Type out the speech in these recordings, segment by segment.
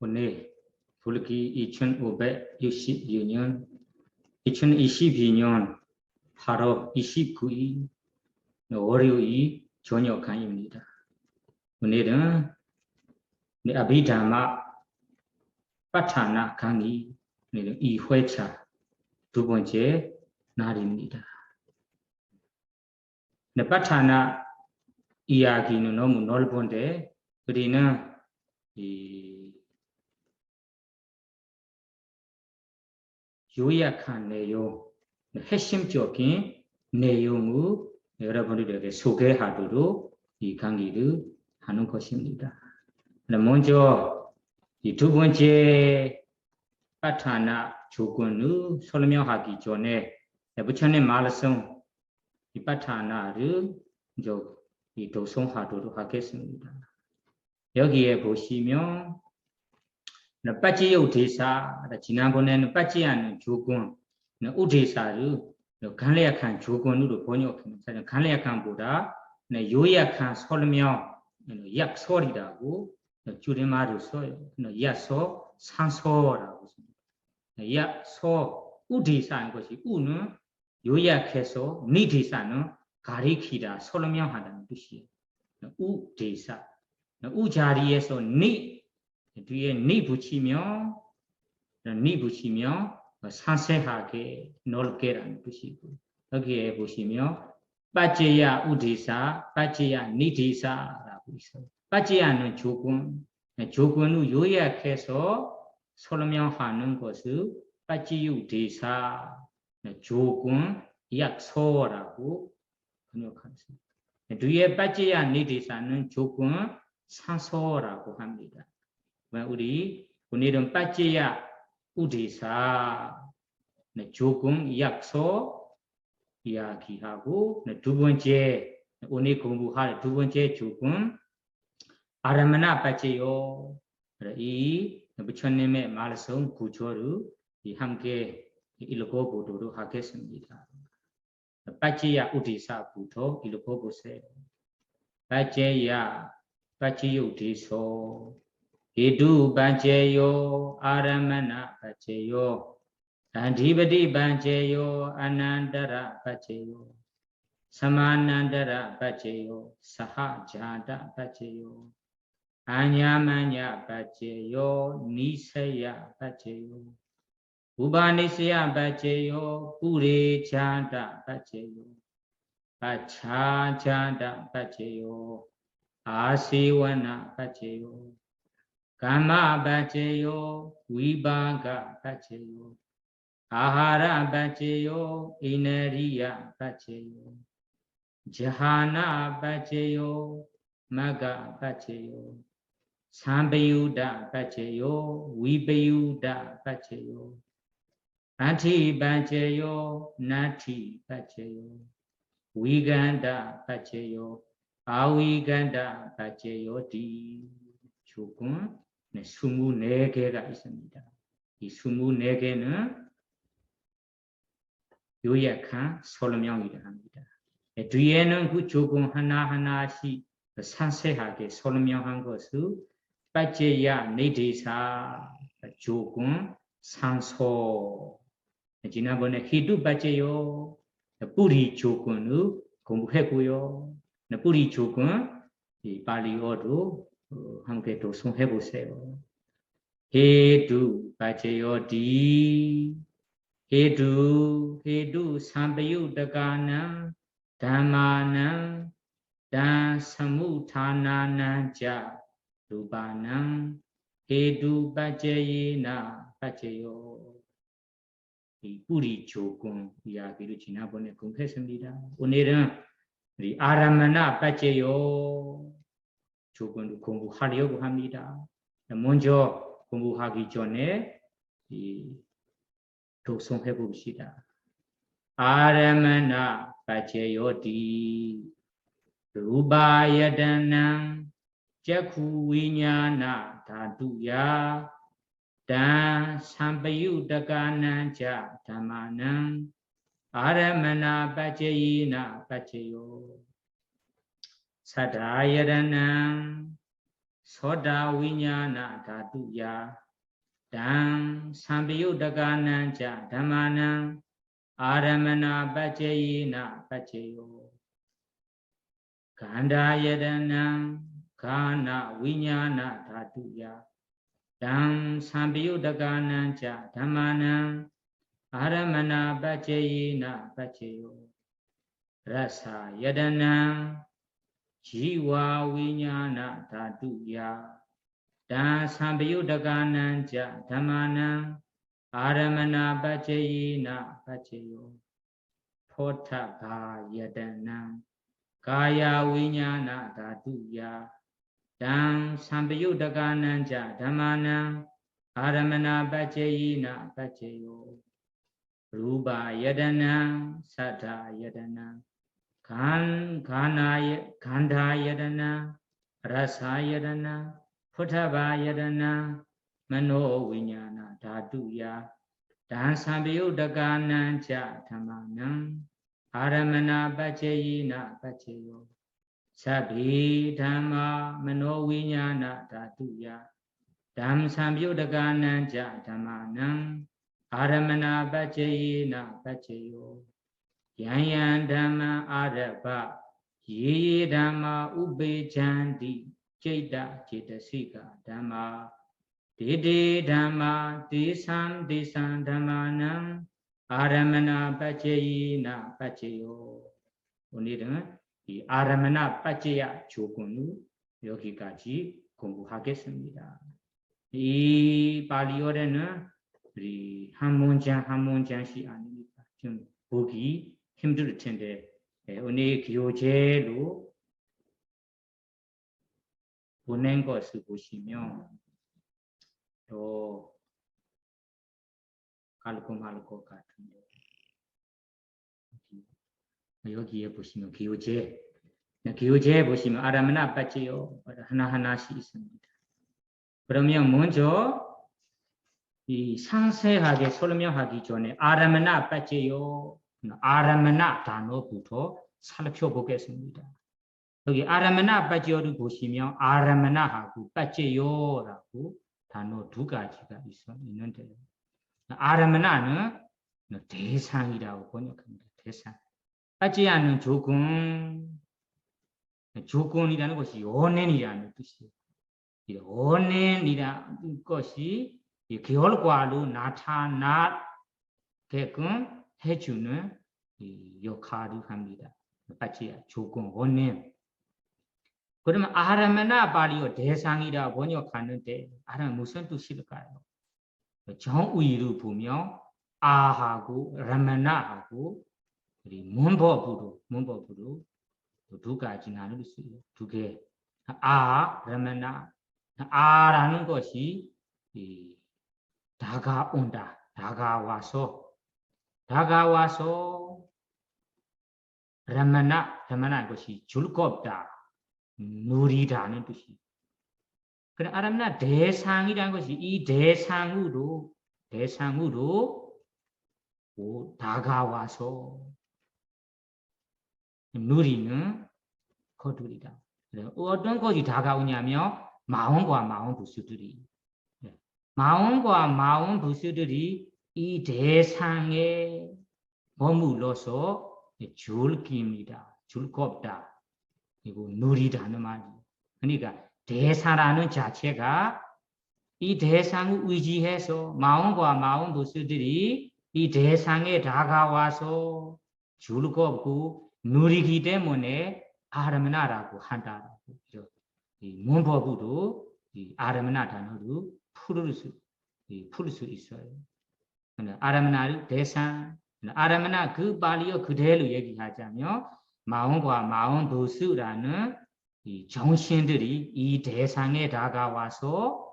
오늘 불기 이천 오백 육십이 년 2022년 8월 29일 월요일 저녁 강의입니다. 오늘은 아비담마 파타나 강의 2회차 두 번째 날입니다. 파타나 이야기는 너무 넓은데 우리는 요약한 내용, 핵심적인 내용을 여러분들에게 소개하도록 이 강의를 하는 것입니다. 먼저 이 두 번째 파타나 조건을 설명하기 전에 부처님 말씀 이 파타나를 이 도송하도록 하겠습니다. 여기에 보시면 빠지요 대사 지난번에는 빠지 않는 조건 우대사를 간략한 조건으로 번역했습니다. 간략한보다 요약한 설명 약설이라고 줄임말을 써요. 약서 상서라고 씁니다. 약서 우대사인 것이 우는 요약해서 니대사는 가리키다 설명하다는 뜻이에요. 우대사 우자리에서 니 뒤에 니 붙이면 상세하게 넓게라는 뜻이고 여기에 보시면 빠제야 우디사, 빠제야 니디사라고 있어요. 빠제야는 조건을 요약해서 설명하는 것을 빠제유디사, 조건, 약서라고 번역하겠습니다. 뒤에 빠제야 니디사는 조건, 상서라고 합니다. 우리 오늘은 빠제야 우디사 조금 약서 이야기하고 두 번째 오늘 공부할 두 번째 조금 아라마나 빠제요 이 부처님의 말씀 구조를 함께 읽어보도록 하겠습니다. 빠제야 우디사부터 읽어보세요. 빠제야 빠제유디소 Idu Bancheyo Aramana Pacheyo Adhipati Bancheyo Anandara Pacheyo Samanandara Pacheyo Sahajada Pacheyo Anyamanya Pacheyo Nisaya Pacheyo Ubanisya Pacheyo Puri Chanda Pacheyo Pachachanda Pacheyo Asiwana Pacheyo Kama Bacheyo, Vibaga Bacheyo, Ahara Bacheyo, Inariya Bacheyo, Jahana Bacheyo, Maga Bacheyo, Sambayuda Bacheyo, Vipayuda Bacheyo, Ati Bacheyo, Nati Bacheyo, Viganda Bacheyo, Aviganda Bacheyo Di 조금 24개가 있습니다. 이 24개는 요약한 설명이라 합니다. 뒤에는 그 조금 하나하나씩 상세하게 설명한 것을 빠제야 니데사 조금 상소 지난번에 히두 빠제요 뿌리 조건을 공부했고요. 뿌리 조건 이 발리어도 함께 도송해 보세요. 헤두 바제요디 헤두 삼배유다가나 담마나 단 사무타나나 자 루바나 헤두 바제이나 바제요 이 뿌리 조건 이야기를 지난번에 공부했습니다. 오늘은 우리 아라마나 바제요 조건을 공부하려고 합니다. 먼저 공부하기 전에 독송해 봅시다. 아라마나 빠제요디 루바야다낭 자쿠 위냐나 다두야 단 삼바유다가난 자 담마낭 아라마나 빠제이나 빠제요 사다야다낭 soda vinyana dhatuya dam sambiyudagana ja dhammanam aramana bajayena bajayo ganda yadanam gana vinyana dhatuya dam sambiyudagana ja dhammanam aramana bajayena bajayo rasa yadanam jiwa vinyana dhatuya dan sambiyudagana ja dhammanam aramana bajayena bajayo phota bha yadanam kaya vinyana dhatuya dan sambiyudagana ja dhammanam aramana bajayena bajayo rupa yadanam saddha yadanam gandha yadana rasa yadana phutthava yadana mano vinyana dhatuya dan sambiyudagana ja dhammanam aramana bajayena bajayo sabhi dhamma mano vinyana dhatuya dan sambiyudagana ja dhammanam aramana bajayena bajayo yan dhamma arabha ye dhamma ubbejanti citta cittasika dhamma dede dhamma desam desam dhammanam aramana bajayena bajayo 오늘은 이 아라마나 빠제야 조건을 여기까지 공부하겠습니다. 이 발리어에는 우리 한 문장씩 아닙니까? 좀 보기 힘들 텐데 오늘 교재로 보낸 것을 보시면 또 깔끔할 것 같은데 여기에 보시면 교재 보시면 아라마나 빠지요 하나하나씩 있습니다. 그러면 먼저 이 상세하게 설명하기 전에 아라마나 빠지요 아라마나 단어부터 살펴보겠습니다. 여기 아라마나 빠지요를 보시면 아라마나하고 빠지요라고 단어 두 가지가 있는데요. 아라마나는 대상이라고 번역합니다. 대상. 빠지야는 조건이라는 것이 연인이라는 뜻이에요. 연인이라는 것이 결과로 나타나게끔 해주는 역할을 합니다. 빠지야 조건 원인. 그러면 아라마나 발리어 대상이라 번역하는데 아라마 무슨 뜻일까요? 정의를 보면 아하고 라마나하고 문법으로 두 가지 나눌 수 있어요. 두 개. 라마나. 아라는 것이 다가온다. 다가와서 라마나 것이 줄 거 없다. 누리다는 뜻이. 그래 아라마나 대상이라는 것이 이 대상으로 다가와서 누리는 것들이다. 어떤 것이 다가오냐면 마음과 마음 부수들이 이 대상에 머물러서 즐깁니다. 즐겁다. 그리고 누리다는 말이에요. 그러니까 대사라는 자체가 이 대상을 의지해서 마음과 마음 부수들이 이 대상에 다가와서 즐겁고 누리기 때문에 아라마나라고 한다라고 이 문법으로 이 아라마나 단어를 풀을 수 있어요. 아라마나를 대상, 아라마나 그 발리어 그대로 얘기하자면 마음과 마음 부수라는 이 정신들이 이 대상에 다가와서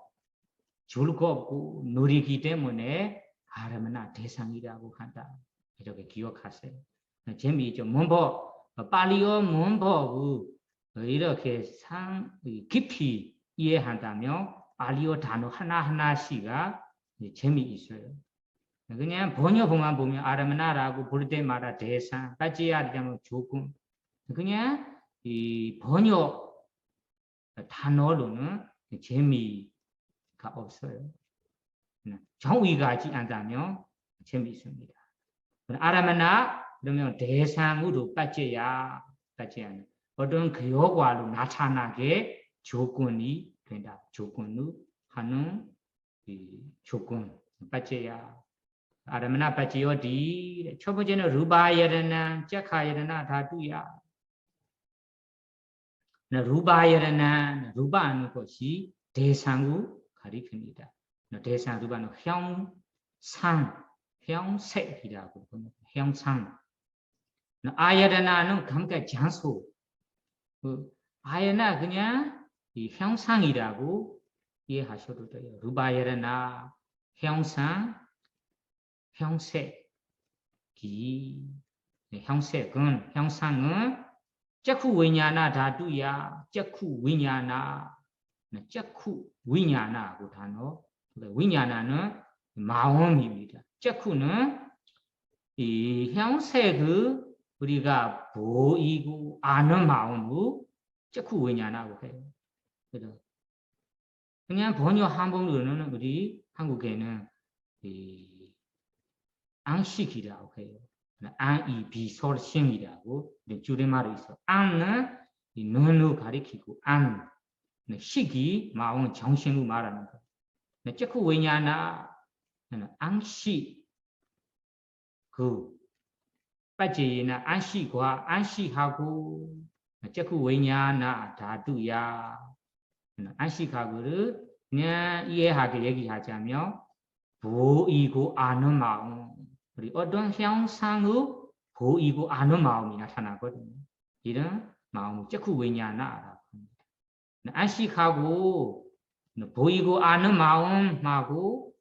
즐겁고 누리기 때문에 아라마나 대상이라고 한다. 이렇게 기억하세요. 재미있죠. 문법, 발리어 문법을 이렇게 깊이 이해한다면 발리어 단어 하나하나씩가 재미있어요. 그냥 번역본만 보면 아라마나라고 부를 때마다 대상, 빠지야라면 조금. 그냥 이 번역 단어로는 재미가 없어요. 정의가 않다면 재미있습니다. 아라마나 그러면 대상으로 빠져야 어떤 교과로 나타나게 조건이 된다. 조건으로 하는 조건 빠져야 아라마나 빠져야디. 첫 번째는 루바야라나 짝하야라나 다두야. 루바야라나 루바는 것이 대상으로 가리킵니다. 대상 루바는 형색이라고 합니다. 형상. 아야라나는 감각 장소. 아야나 그냥 이 형상이라고 이해하셔도 돼요. 루바야라나 형상, 형색이. 형상은 짝쿠 위냐나 다두야. 짝쿠 위냐나. 짝쿠 위냐나고 단어. 위냐나는 마음입니다. 짝쿠는 이 형색을 우리가 보이고 아는 마음으로 짝쿠 위냐나고 해요. 그래서 그냥 번역 한번으로는 우리 한국에는 이 안식이라고 해요. 안이 비설신이라고 줄임말이 있어. 안은 이 눈으로 가리키고 안, 식이 마음 정신으로 말하는 거. 짝쿠 위냐나 안식 그 빠지나 안식과 안식하고 짝쿠 위냐나 다두야. 안식하고를 그냥 이해하게 얘기하자면 보이고 아는 마음. 우리 어떤 형상을 보이고 아는 마음이 나타나거든요. 이런 마음을 짝쿠 위냐나라고 합니다. 안식하고 보이고 아는 마음하고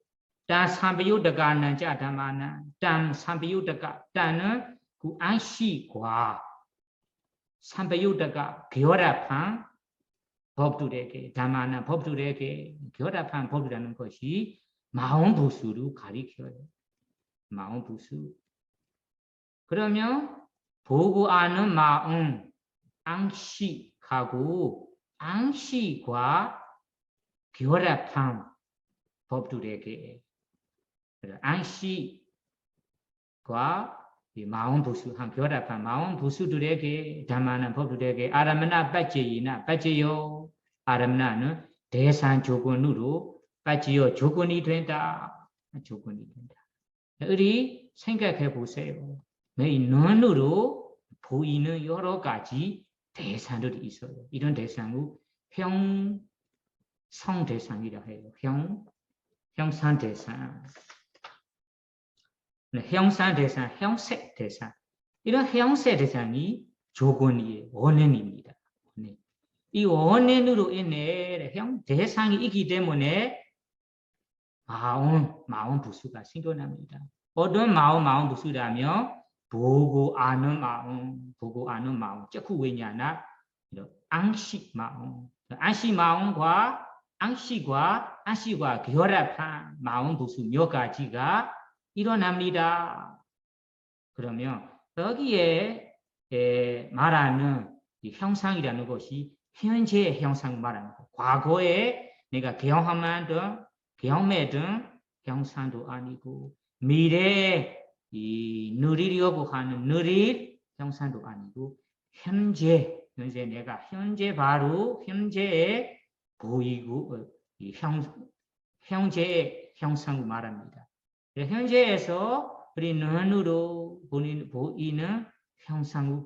단 삼비유다가는 자다마나 단 삼비유다가 단은 그 안식과 삼비유다가 결합한 법들에게 다마나 법들에게 결합한 법이라는 것이 마음 부수로 가리켜요. 마음 부수. 그러면 보고 아는 마음 안식하고 안식과 결합한 법들에게 안식과 마음 부수한 결합한 마음 부수들에게 담아는 법들에게 아라마나 빠지이나 빠지요. 아라마나는 대상 조건으로 빠지요. 조건이 된다. 조건이 된다. 우리 생각해 보세요. 내 눈으로 보이는 여러 가지 대상들이 있어요. 이런 대상을 형성 대상이라 해요. 형상 대상. 형상 대상, 형색 대상. 이런 형색 대상이 조건이에요. 원인입니다. 이 원인으로 인해 대상이 있기 때문에 마음 부수가 생겨납니다. 어떤 마음 부수라면 보고 아는 마음, 짝쿠 위냐나 안식 마음. 안식 마음과 안식과 결합한 마음 부수 몇 가지가 일어납니다. 그러면 여기에 말하는 이 형상이라는 것이 현재의 형상을 말하는 거. 과거에 내가 경험했던 형상도 아니고 미래에 누리려고 하는 누릴 형상도 아니고 현재 내가 바로 현재에 보이고 현재의 형상을 말합니다. 현재에서 우리 눈으로 보이는 형상을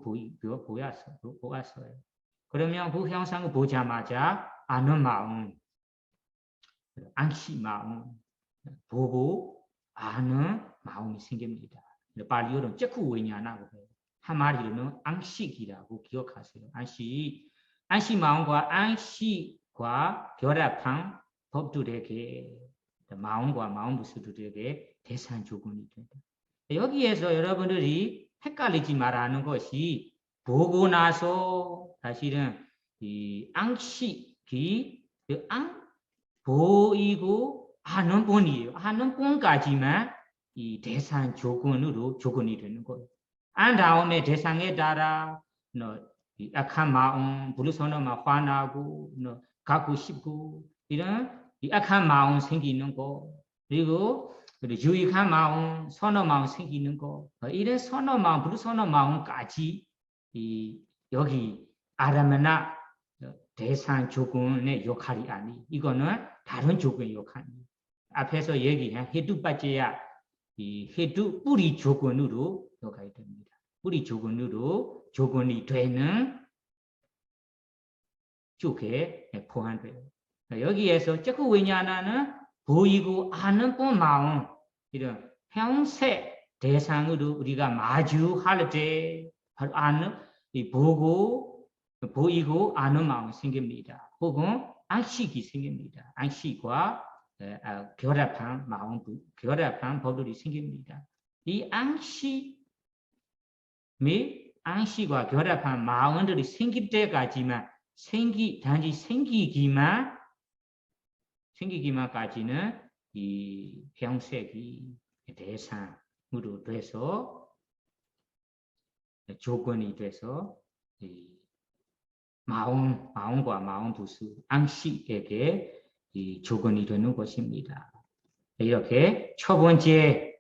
보았어요. 그러면 그 형상을 보자마자 아는 마음, 안식 마음, 보고 아는 마음이 생깁니다. 발리어는 짝쿠 위냐나고 해요. 한마디로는 안식이라고 기억하세요. 안식 마음과 안식과 결합한 법들에게 마음과 마음 부수들에게 대상 조건이 된다. 여기에서 여러분들이 헷갈리지 말라는 것이 보고 나서 사실은 이 안식이 보이고 아는 본이에요. 아는 본까지만 이 대상 조건이 되는 거예요. 안 다음에 대상에 따라 악한 마음, 불선어만 화나고 갖고 싶고 이런 이 악한 마음 생기는 거 그리고 유익한 마음, 선한 마음 생기는 거 이런 선한 마음, 불선한 마음까지 이 여기 아라마나 대상 조건의 역할이 아니 이거는 다른 조건의 역할이 앞에서 얘기한 해두빠제야 이 해두 뿌리 조건으로 역할이 됩니다. 뿌리 조건으로 조건이 되는 쪽에 포함돼요. 여기에서 자꾸 왜냐하면 보이고 아는 뿐 마음 이런 형세 대상으로 우리가 마주할 때 바로 아는 이 보고 보이고 아는 마음이 생깁니다. 혹은 안식이 생깁니다. 안식과 결합한 마음, 결합한 법들이 생깁니다. 이 안식 및 안식과 결합한 마음들이 생길 때까지만 단지 생기기만까지는 이 병색이 대상으로 돼서 조건이 돼서 이 마음과 마음 부수 안식에게 이 조건이 되는 것입니다. 이렇게 첫 번째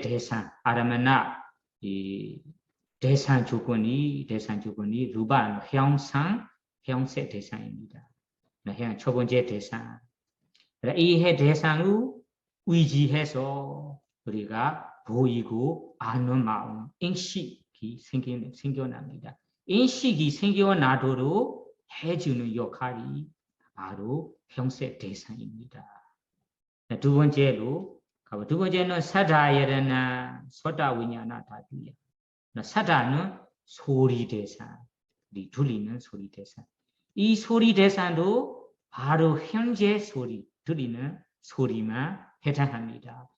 대상 아라마나 이 대상 조건이 루반 형색 대상입니다. 첫 번째 대상. 이 대상을 의지해서 우리가 보이고 아는 마음, 인식이 생겨납니다. 인식이 생겨나도록 해주는 역할이 바로 형색 대상입니다. 두 번째는 사다예라나 소다위냐나 다두야. 사다는 소리 대상, 우리 들리는 소리 대상. 이 소리 대상도 바로 현재 소리, 들리는 소리만 해당합니다.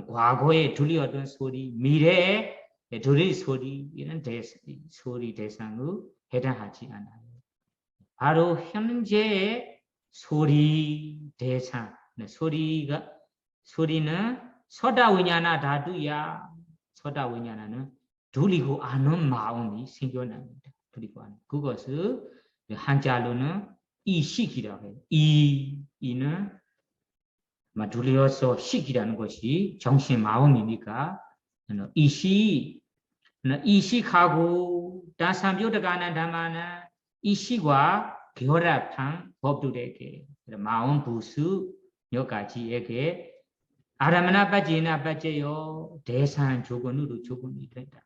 과거에 들렸던 소리, 미래에 들릴 소리, 이런 소리 대상을 해당하지 않아요. 바로 현재의 소리 대상, 소리는 소다위냐나 다두야, 소다위냐나는 들리고 아는 마음이 생겨납니다. 들리고 아는 그것을 한자로는 이식이라고 해요. 이는 들려서 식이라는 것이 정신 마음이니까 이식하고 다삼교대가는 담아는 이식과 결합한 법들에게 마음 부수 몇 가지에게 아라마나 빠지나 빠져요 대상 조건으로 조건이 된다.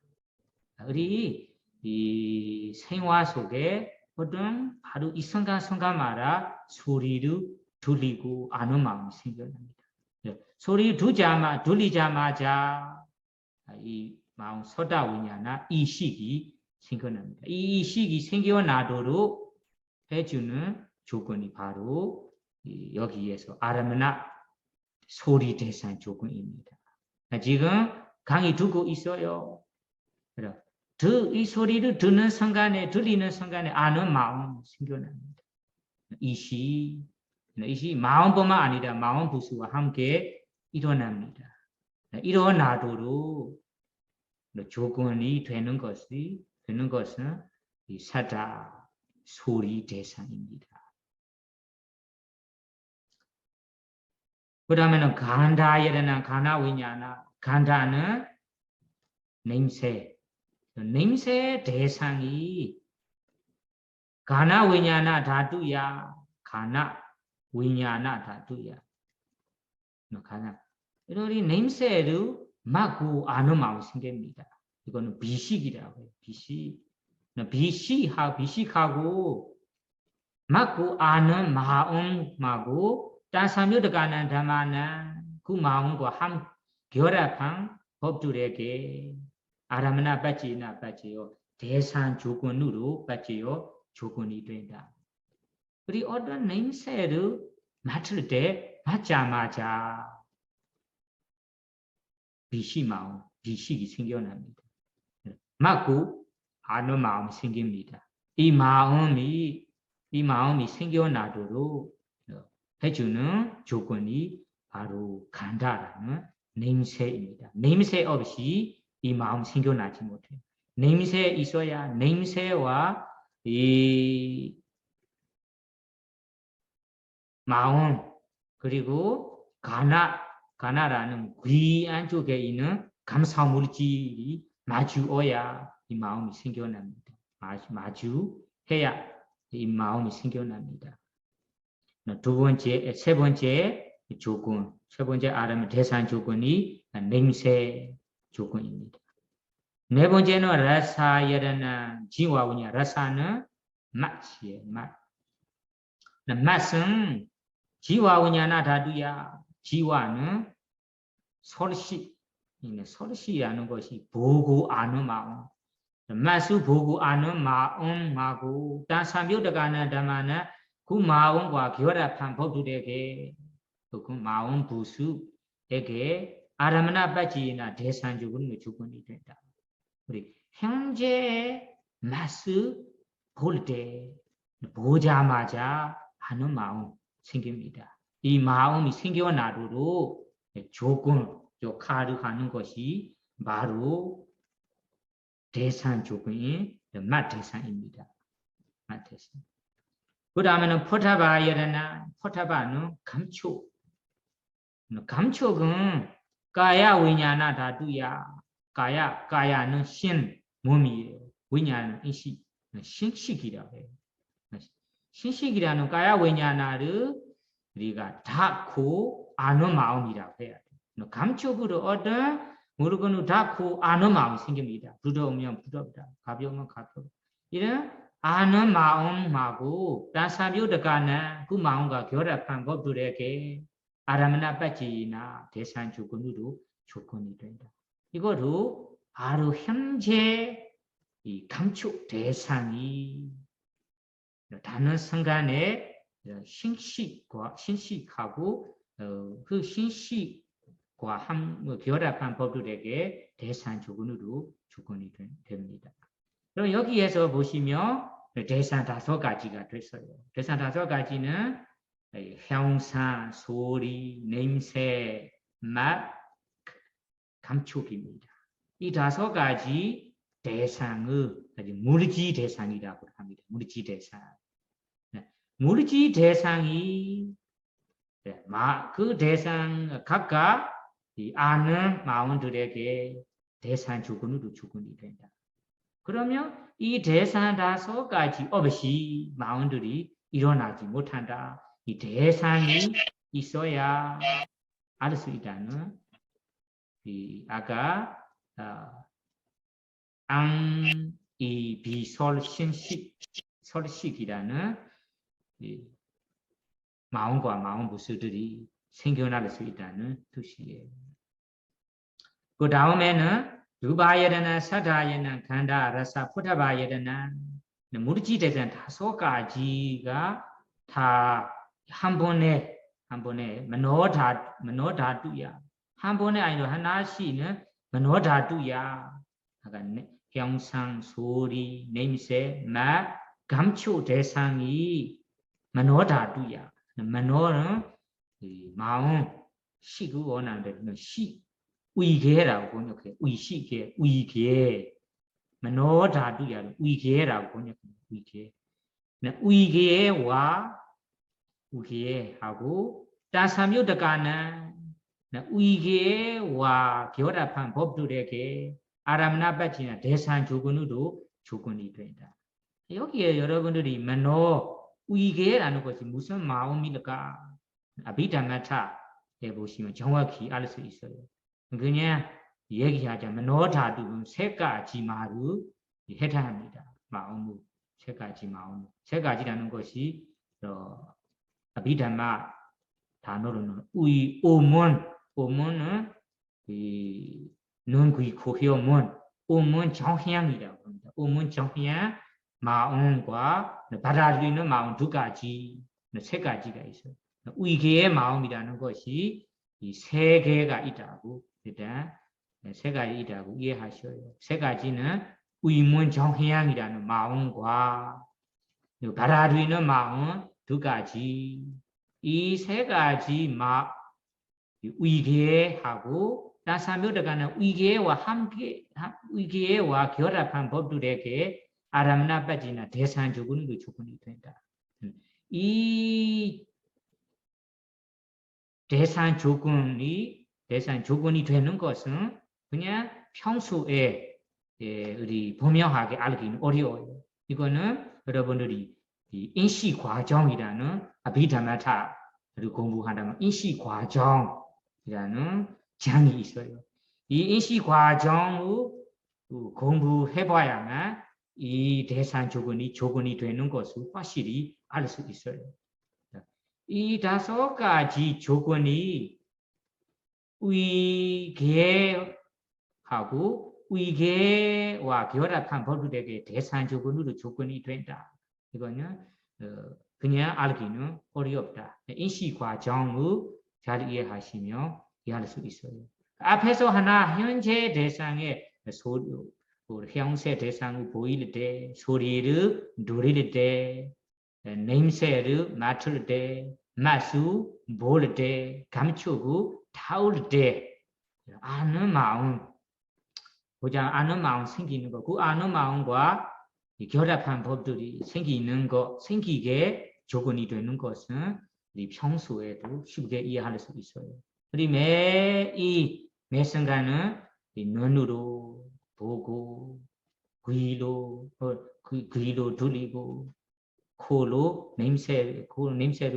우리 이 생활 속에 어떤 바로 이 순간마다 소리를 들리고 아는 마음이 생겨납니다. 소리 들리자마자 이 마음 소다위냐나 이식이 생겨납니다. 이 이식이 생겨나도록 해주는 조건이 바로 여기에서 아라마나 소리 대상 조건입니다. 지금 강의 듣고 있어요. 이 소리를 들리는 순간에 아는 마음 생겨납니다. 이시 마음뿐만 아니라 마음 부수와 함께 일어납니다. 일어나도록 조건이 되는 것은 이 사다 소리 대상입니다. 그러면은 간다에는 가나위냐나 간다는 냄새 대상이 가나 위냐나 다두야 가나 위냐나 다두야 가나 이런 냄새를 맡고 아는 마음이 생깁니다. 이거는 비식이라고 해요. 비식하고 맡고 아는 마음하고 다삼유드가는 담아는 그 마음과 함 결합한 법들에게 아라마나 빠지나 빠지요 대상 조건으로 빠지요 조건이 된다. 우리 어떤 냄새를 맡을 때 맡자마자 비식이 생겨납니다. 맡고 아는 마음이 생깁니다. 이 마음이 생겨나도록 해주는 조건이 바로 간다라는 냄새입니다. 냄새 없이 이 마음 생겨나지 못해요. 냄새 있어야 냄새와 이 마음 그리고 가나라는 귀 안쪽에 있는 감사물질이 마주어야 이 마음이 생겨납니다. 마주해야 이 마음이 생겨납니다. 세 번째 조건, 세 번째 아람의 대상 조건이 냄새 조건입니다. 네 번째는 라사여라나 지와우냐 라사는 맛이에요. 맛은 지와우냐나 다두야 지와는 설시라는 것이 보고 아는 마음. 맛을 보고 아는 마음하고 다사묘다가는 담아는 그 마음과 결합한 법들에게 그 마음 부수에게 아라마나 빠지나 대산적으로 조건이 된다. 우리 현재 맛을 볼 때 보자마자 하는 마음 생깁니다. 이 마음이 생겨나도록 조건, 가르하는 것이 바로 대산 조건이 맛대산입니다. 맛대산. 그 다음에는 포타바여라나 포타바는 감촉. 감촉은 가야 위냐나 다두야. 가야는 신 몸이에요. 위냐는 신식이라고 해요. 신식이라는 가야 위냐나를 우리가 닿고 아는 마음이라고 해야 돼요. 감촉으로 어떤 물건을 닿고 아는 마음이 생깁니다. 부드러우면 부드럽다. 가벼우면 가볍다. 이런 아는 마음하고 다사묘다가는 그 마음과 결합한 것들에게 아라마나 빠지나 대산 조건으로 조건이 된다. 이거로 바로 현재 이 감촉 대상이 다른 순간에 신식하고 그 신식과 결합한 법들에게 대산 조건으로 조건이 됩니다. 그럼 여기에서 보시면 대산 5가지가 됐어요. 대산 5가지는 형상, 소리, 냄새, 맛, 감촉입니다. 이 5가지 대상을 무르지 대상이라고 합니다. 무르지 대상. 무르지 대상이 그 대상 각각 아는 마음들에게 대산 조건으로 조건이 된다. 그러면 이 대산 5가지 없이 마음들이 일어나지 못한다. 이 대상이 있어야 알 수 있다는 아까 설식이라는 마음과 마음 부수들이 생겨날 수 있다는 뜻이에요. 그 다음에는 루바여라나 사다여나 간다 라사 포타바여라나 무르지 대상 5가지가 다 한 번에 만노다두야 한 번에 아니라 하나씩은 만노다두야 형상, 소리, 냄새, 맛, 감촉 대상이 만노다두야 만노는 마음 시구 원하는 위계라고 번역해. 위계. 만노다두야 위계라고 번역해. 위계하고 다사묘다가는 위계와 결합한 법들에게 아라마나 빠지나 대산 조건으로 조건이 된다. 여기에 여러분들이 위계라는 것이 무슨 마음일까? 아비담마타에 보시면 정확히 알 수 있어요. 그냥 얘기하자면 만노다두 3가지 말을 해당합니다. 마음을 3가지 마음. 3가지라는 것이 아비담마 단어로는 오문은 눈, 귀, 코, 혀, 오문 정향이라고 합니다. 오문 정향 마음과 받아들이는 마음 2가지, 3가지가 있어요. 위계의 마음이라는 것이 이 3개가 있다고 일단 3가지 있다고 이해하셔요. 3가지는 의문 정향이라는 마음과 받아들이는 마음 2가지. 이 3가지 위계하고 다사묘다가는 위계와 결합한 법들에게 아라마나 빠지나 대산 조건으로 조건이 된다. 이 대상 조건이 되는 것은 그냥 평소에 우리 분명하게 알기는 어려워요. 이거는 여러분들이 이 인식 과정이라는 아비다마타를 공부한다면 인식 과정이라는 장이 있어요. 이 인식 과정을 공부해봐야만 이 대상 조건이 되는 것을 확실히 알 수 있어요. 이 5가지 조건이 위계하고 위계와 결합한 법들에게 대상 조건으로 조건이 된다. 이거는 그냥 알기는 어렵다. 인식 과정을 잘 이해하시면 이해할 수 있어요. 앞에서 하나 현재 대상의 형세 대상을 보일 때, 소리를 들을 때, 냄새를 맡을 때, 맛을 볼 때, 감촉을 타올 때 아는 마음, 보자 아는 마음 생기는 거, 그 아는 마음과 결합한 법들이 생기게 조건이 되는 것은 우리 평소에도 쉽게 이해할 수 있어요. 우리 매 순간은 눈으로 보고, 귀로 들리고, 코로 냄새를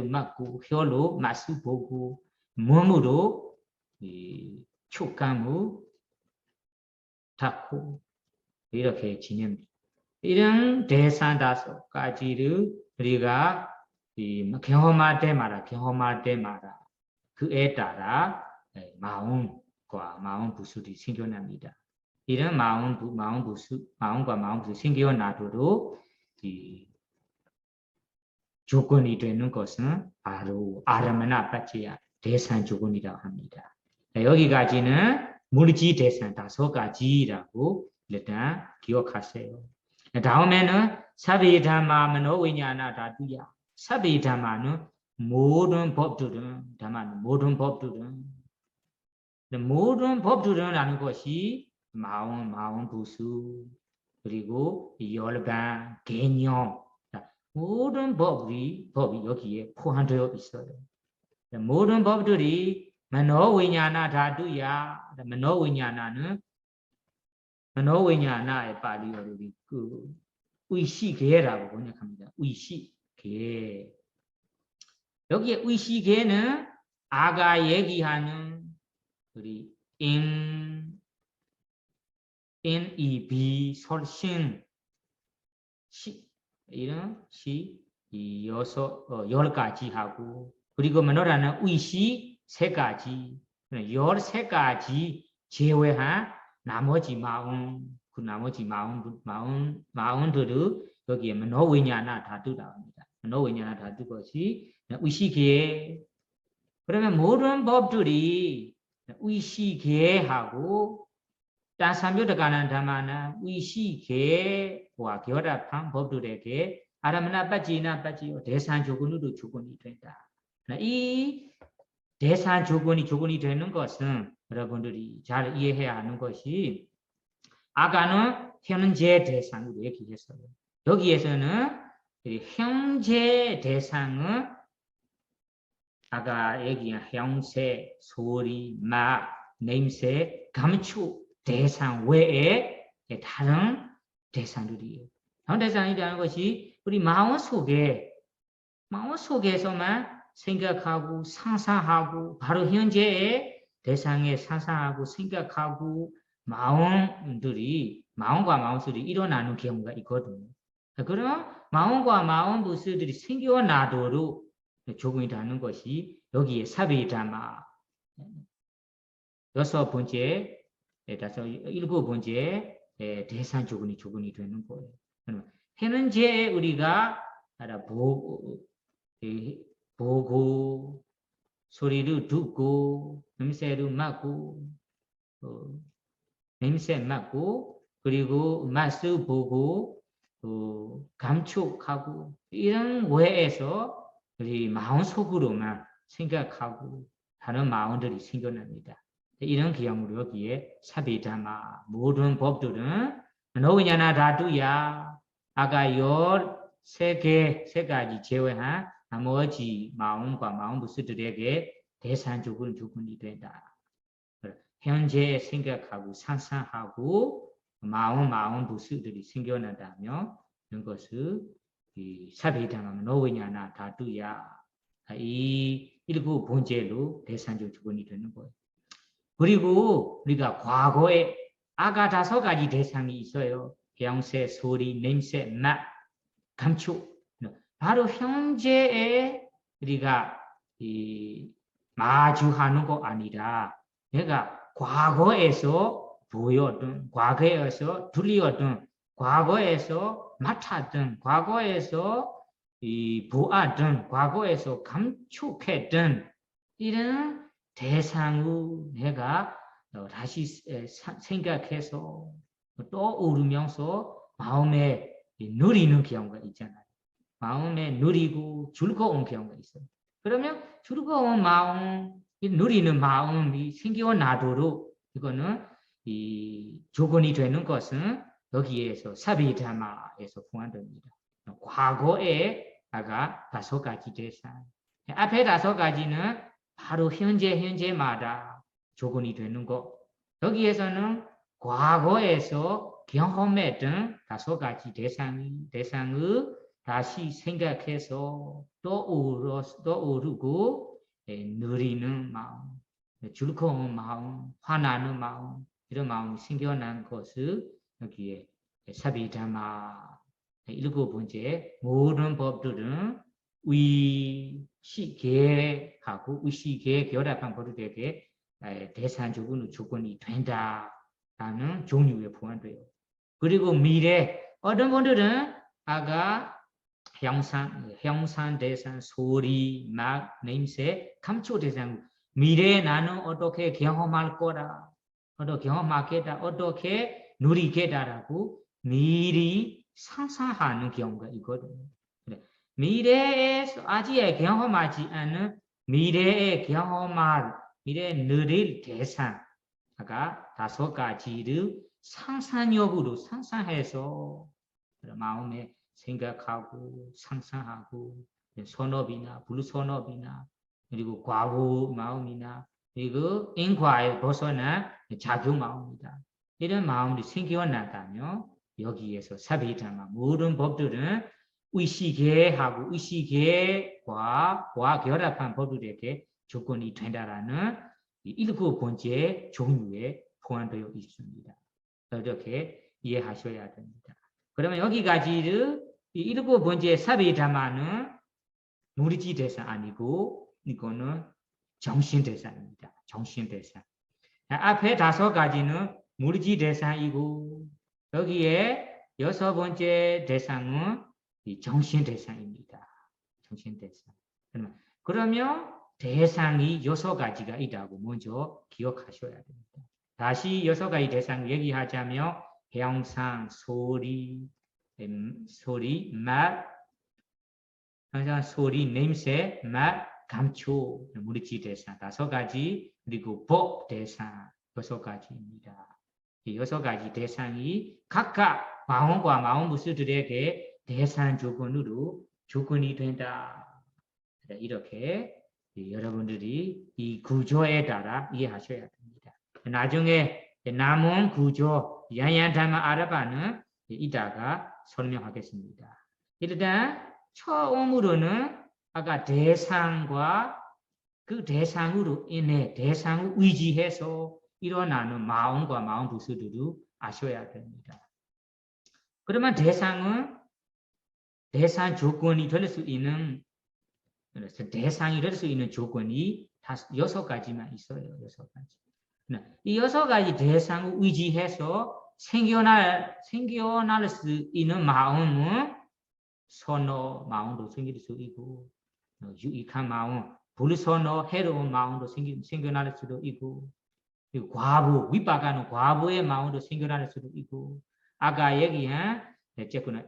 맡고, 혀로 맛을 보고, 몸으로 촉감을 닿고, 이렇게 지냅니다. 이런 대상 5가지를 우리가 경험할 때마다 그에 따라 마음 부수들이 생겨납니다. 이런 마음과 마음 부수 생겨나도록 조건이 되는 것은 바로 아라마나 빠찌야 대상 조건이라고 합니다. 여기까지는 물질 대상 5가지라고 일단 기억하세요. 다음에는 사비담마 머노위냐나 다두야. 사비담마는 모든 법들은 라는 것이 마음 부수 그리고 열반 개념 모든 법이 여기에 포함되어 있어요. 모든 법들이 머노위냐나 다두야. 머노위냐나의 발리어로 의식계라고 번역합니다. 의식계. 여기에 의식계는 아가 얘기하는 우리 NEB 설신 이런 10가지 하고 그리고 뭐라는 의식 3가지 13가지 제외한 나머지 마음들을 여기에 머노위냐나 다두라고 합니다. 머노위냐나 다두 것이 의식계. 그러면 모든 법들이 의식계하고 다산묘득가는 담아나 의식계와 결합한 법들에게 아라마나 빠지나 빠지요 대상 조건으로 조건이 된다. 이 대상 조건이 되는 것은 여러분들이 잘 이해해야 하는 것이 아까는 현재 대상으로 얘기했어요. 여기에서는 현재 대상은 아까 얘기한 형세, 소리, 맛, 냄새, 감촉 대상 외에 다른 대상들이에요. 다른 대상이라는 것이 우리 마음 속에서만 생각하고 상상하고 바로 현재의 대상에 상상하고 생각하고 마음과 마음술이 일어나는 경우가 있거든요. 그럼 마음과 마음 부스들이 생겨나도록 조건이 되는 것이 여기에 사비담마 6번째, 7번째 대상 조건이 되는 거예요. 현재 우리가 보고 소리를 듣고 냄새를 맡고 그리고 맛을 보고 감촉하고 이런 외에서 우리 마음속으로만 생각하고 다른 마음들이 생겨납니다. 이런 경우로 여기에 사비담마 모든 법들은 머노위냐나 다두야 아까 13가지 제외한 나머지 마음과 마음 부스들에게 대상 조건이 된다. 현재 생각하고 상상하고 마음 부수들이 생겨난다면 이런 것을 이 사비담하면 노위냐나 다두야 이 일구 본제로 대상적 조건이 되는 거예요. 그리고 우리가 과거에 아가 5가지 대상이 있어요. 형세, 소리, 냄새, 맛, 감촉. 바로 현재에 우리가 이 마주하는 거 아니라 내가 과거에서 보였던, 과거에서 들리었던, 과거에서 맡았던, 과거에서 이 보았던, 과거에서 감촉했던 이런 대상을 내가 다시 생각해서 떠오르면서 마음에 누리는 경우가 있잖아요. 마음에 누리고 즐거운 경우가 있어요. 그러면 즐거운 마음, 누리는 마음이 생겨나도록 이거는 이 조건이 되는 것은 여기에서 사비담마에서 포함됩니다. 과거에 아가 5가지 대상. 앞에 5가지는 바로 현재마다 조건이 되는 거. 여기에서는 과거에서 경험했던 5가지 대상을 다시 생각해서 떠오르고 누리는 마음, 즐거운 마음, 화나는 마음, 이런 마음이 생겨난 것을 여기에 사비담마 7번째 모든 법들은 의식계하고 의식계 결합한 법들에게 대상 조건이 된다라는 종류에 포함돼요. 그리고 미래 어떤 분들은 아가 형상 대상, 소리, 맛, 냄새, 감촉 대상 미래에 나는 어떻게 경험할 거라 어떻게 경험하겠다 어떻게 누리겠다라고 미리 상상하는 경우가 있거든요. 미래에서 아직 경험하지 않은 미래에 누릴 대상 아까 5가지를 상상력으로 상상해서 마음에 생각하고 상상하고 선업이나 불선업이나 그리고 과거 마음이나 그리고 인과에 벗어난 자교 마음이다. 이런 마음이 생겨난다면 여기에서 사비담마 모든 법들은 의식계하고 의식계와 결합한 법들에게 조건이 된다라는 7번째 종류에 포함되어 있습니다. 이렇게 이해하셔야 됩니다. 그러면 여기까지를 7번째 사비담마는 무리지 대상 아니고 이거는 정신 대상입니다. 정신 대상. 앞에 5가지는 무리지 대상이고 여기에 6번째 대상은 정신 대상입니다. 정신 대상. 그러면 대상이 6가지가 있다고 먼저 기억하셔야 됩니다. 다시 6가지 대상 얘기하자면 형상, 소리, 맛, 소리, 냄새, 맛, 감촉, 무리지 대상 5가지, 그리고 법 대상 6가지입니다. 이 6가지 대상이 각각 마음과 마음부수들에게 대상 조건으로 조건이 된다. 이렇게 여러분들이 이 구조에 따라 이해하셔야 됩니다. 나중에 남은 구조, 양양담마 아라바는 이따가 설명하겠습니다. 일단 처음으로는 아까 대상과 그 대상으로 인해 대상을 의지해서 일어나는 마음과 마음 부수들을 아셔야 됩니다. 그러면 대상은 대상 조건이 될 수 있는 대상이 될 수 있는 조건이 6가지만 있어요. 6가지. 이 6가지 대상을 의지해서 생겨날 수 있는 마음은 선어 마음도 생길 수 있고 유익한 마음, 불선어 해로운 마음도 생겨날 수도 있고 그리고 과부, 윗박하는 과부의 마음도 생겨날 수도 있고 아까 얘기한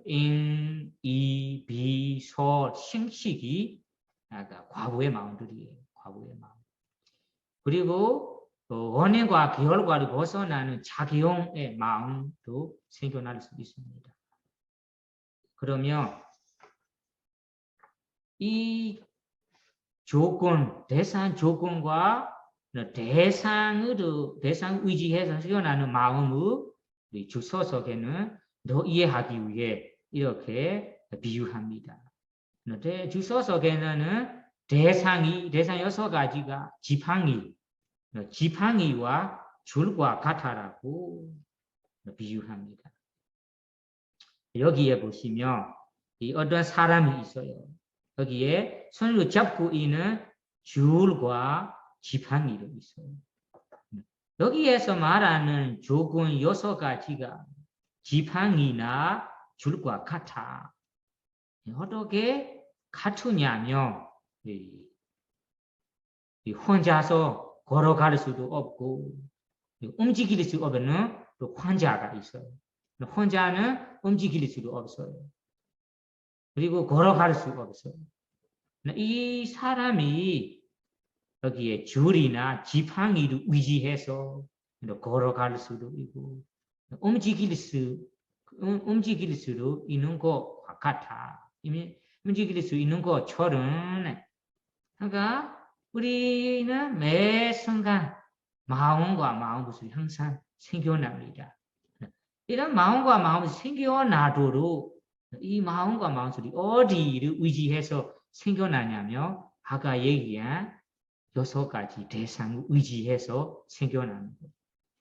인, 이, 비, 소, 신식이 아까 과부의 마음들이에요. 과부의 마음. 그리고 원인과 결과를 벗어나는 작용의 마음도 생겨날 수 있습니다. 그러면 이 조건, 대상 조건과 대상으로 대상 의지해서 생겨나는 마음의 주소 속에는 더 이해하기 위해 이렇게 비유합니다. 주소 속에는 대상 여섯 가지가 지팡이와 줄과 같아라고 비유합니다. 여기에 보시면 이 어떤 사람이 있어요. 여기에 손으로 잡고 있는 줄과 지팡이로 있어요. 여기에서 말하는 조건 여섯 가지가 지팡이나 줄과 같아. 어떻게 같으냐면 혼자서 걸어갈 수도 없고 움직일 수 없는 또 환자가 있어요. 혼자는 움직일 수도 없어요. 그리고 걸어갈 수 없어요. 이 사람이 여기에 줄이나 지팡이를 의지해서 걸어갈 수도 있고 움직일 수도 있는 것 같아. 움직일 수 있는 것처럼 그러니까 우리는 매 순간 마음과 마음이 항상 생겨납니다. 이런 마음과 마음이 생겨나도록 이 마음과 마음이 어디를 의지해서 생겨나냐면 아까 얘기한 여섯 가지 대상을 의지해서 생겨나는 거예요.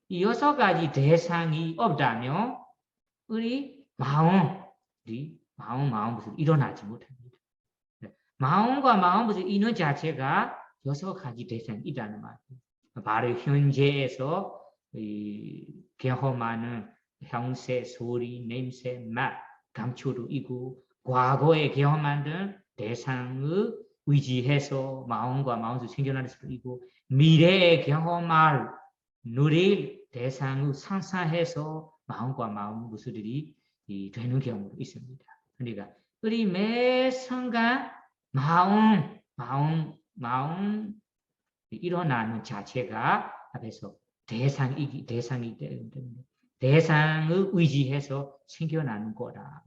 이 여섯 가지 대상이 없다면 우리 마음이 일어나지 못합니다. 마음과 마음이 있는 자체가 여섯 가지 대상이 있다는 말이에요. 바로 현재에서 경험하는 형세, 소리, 냄새, 맛, 감촉도 있고 과거에 경험한 대상을 의지해서 마음과 마음이 생겨날 수도 있고 미래에 경험할 누릴 대상을 상상해서 마음과 마음 모습들이 되는 경우도 있습니다. 그러니까 우리 매 순간 마음 일어나는 자체가 앞에서 대상이 때문에 대상을 의지해서 생겨나는 거라.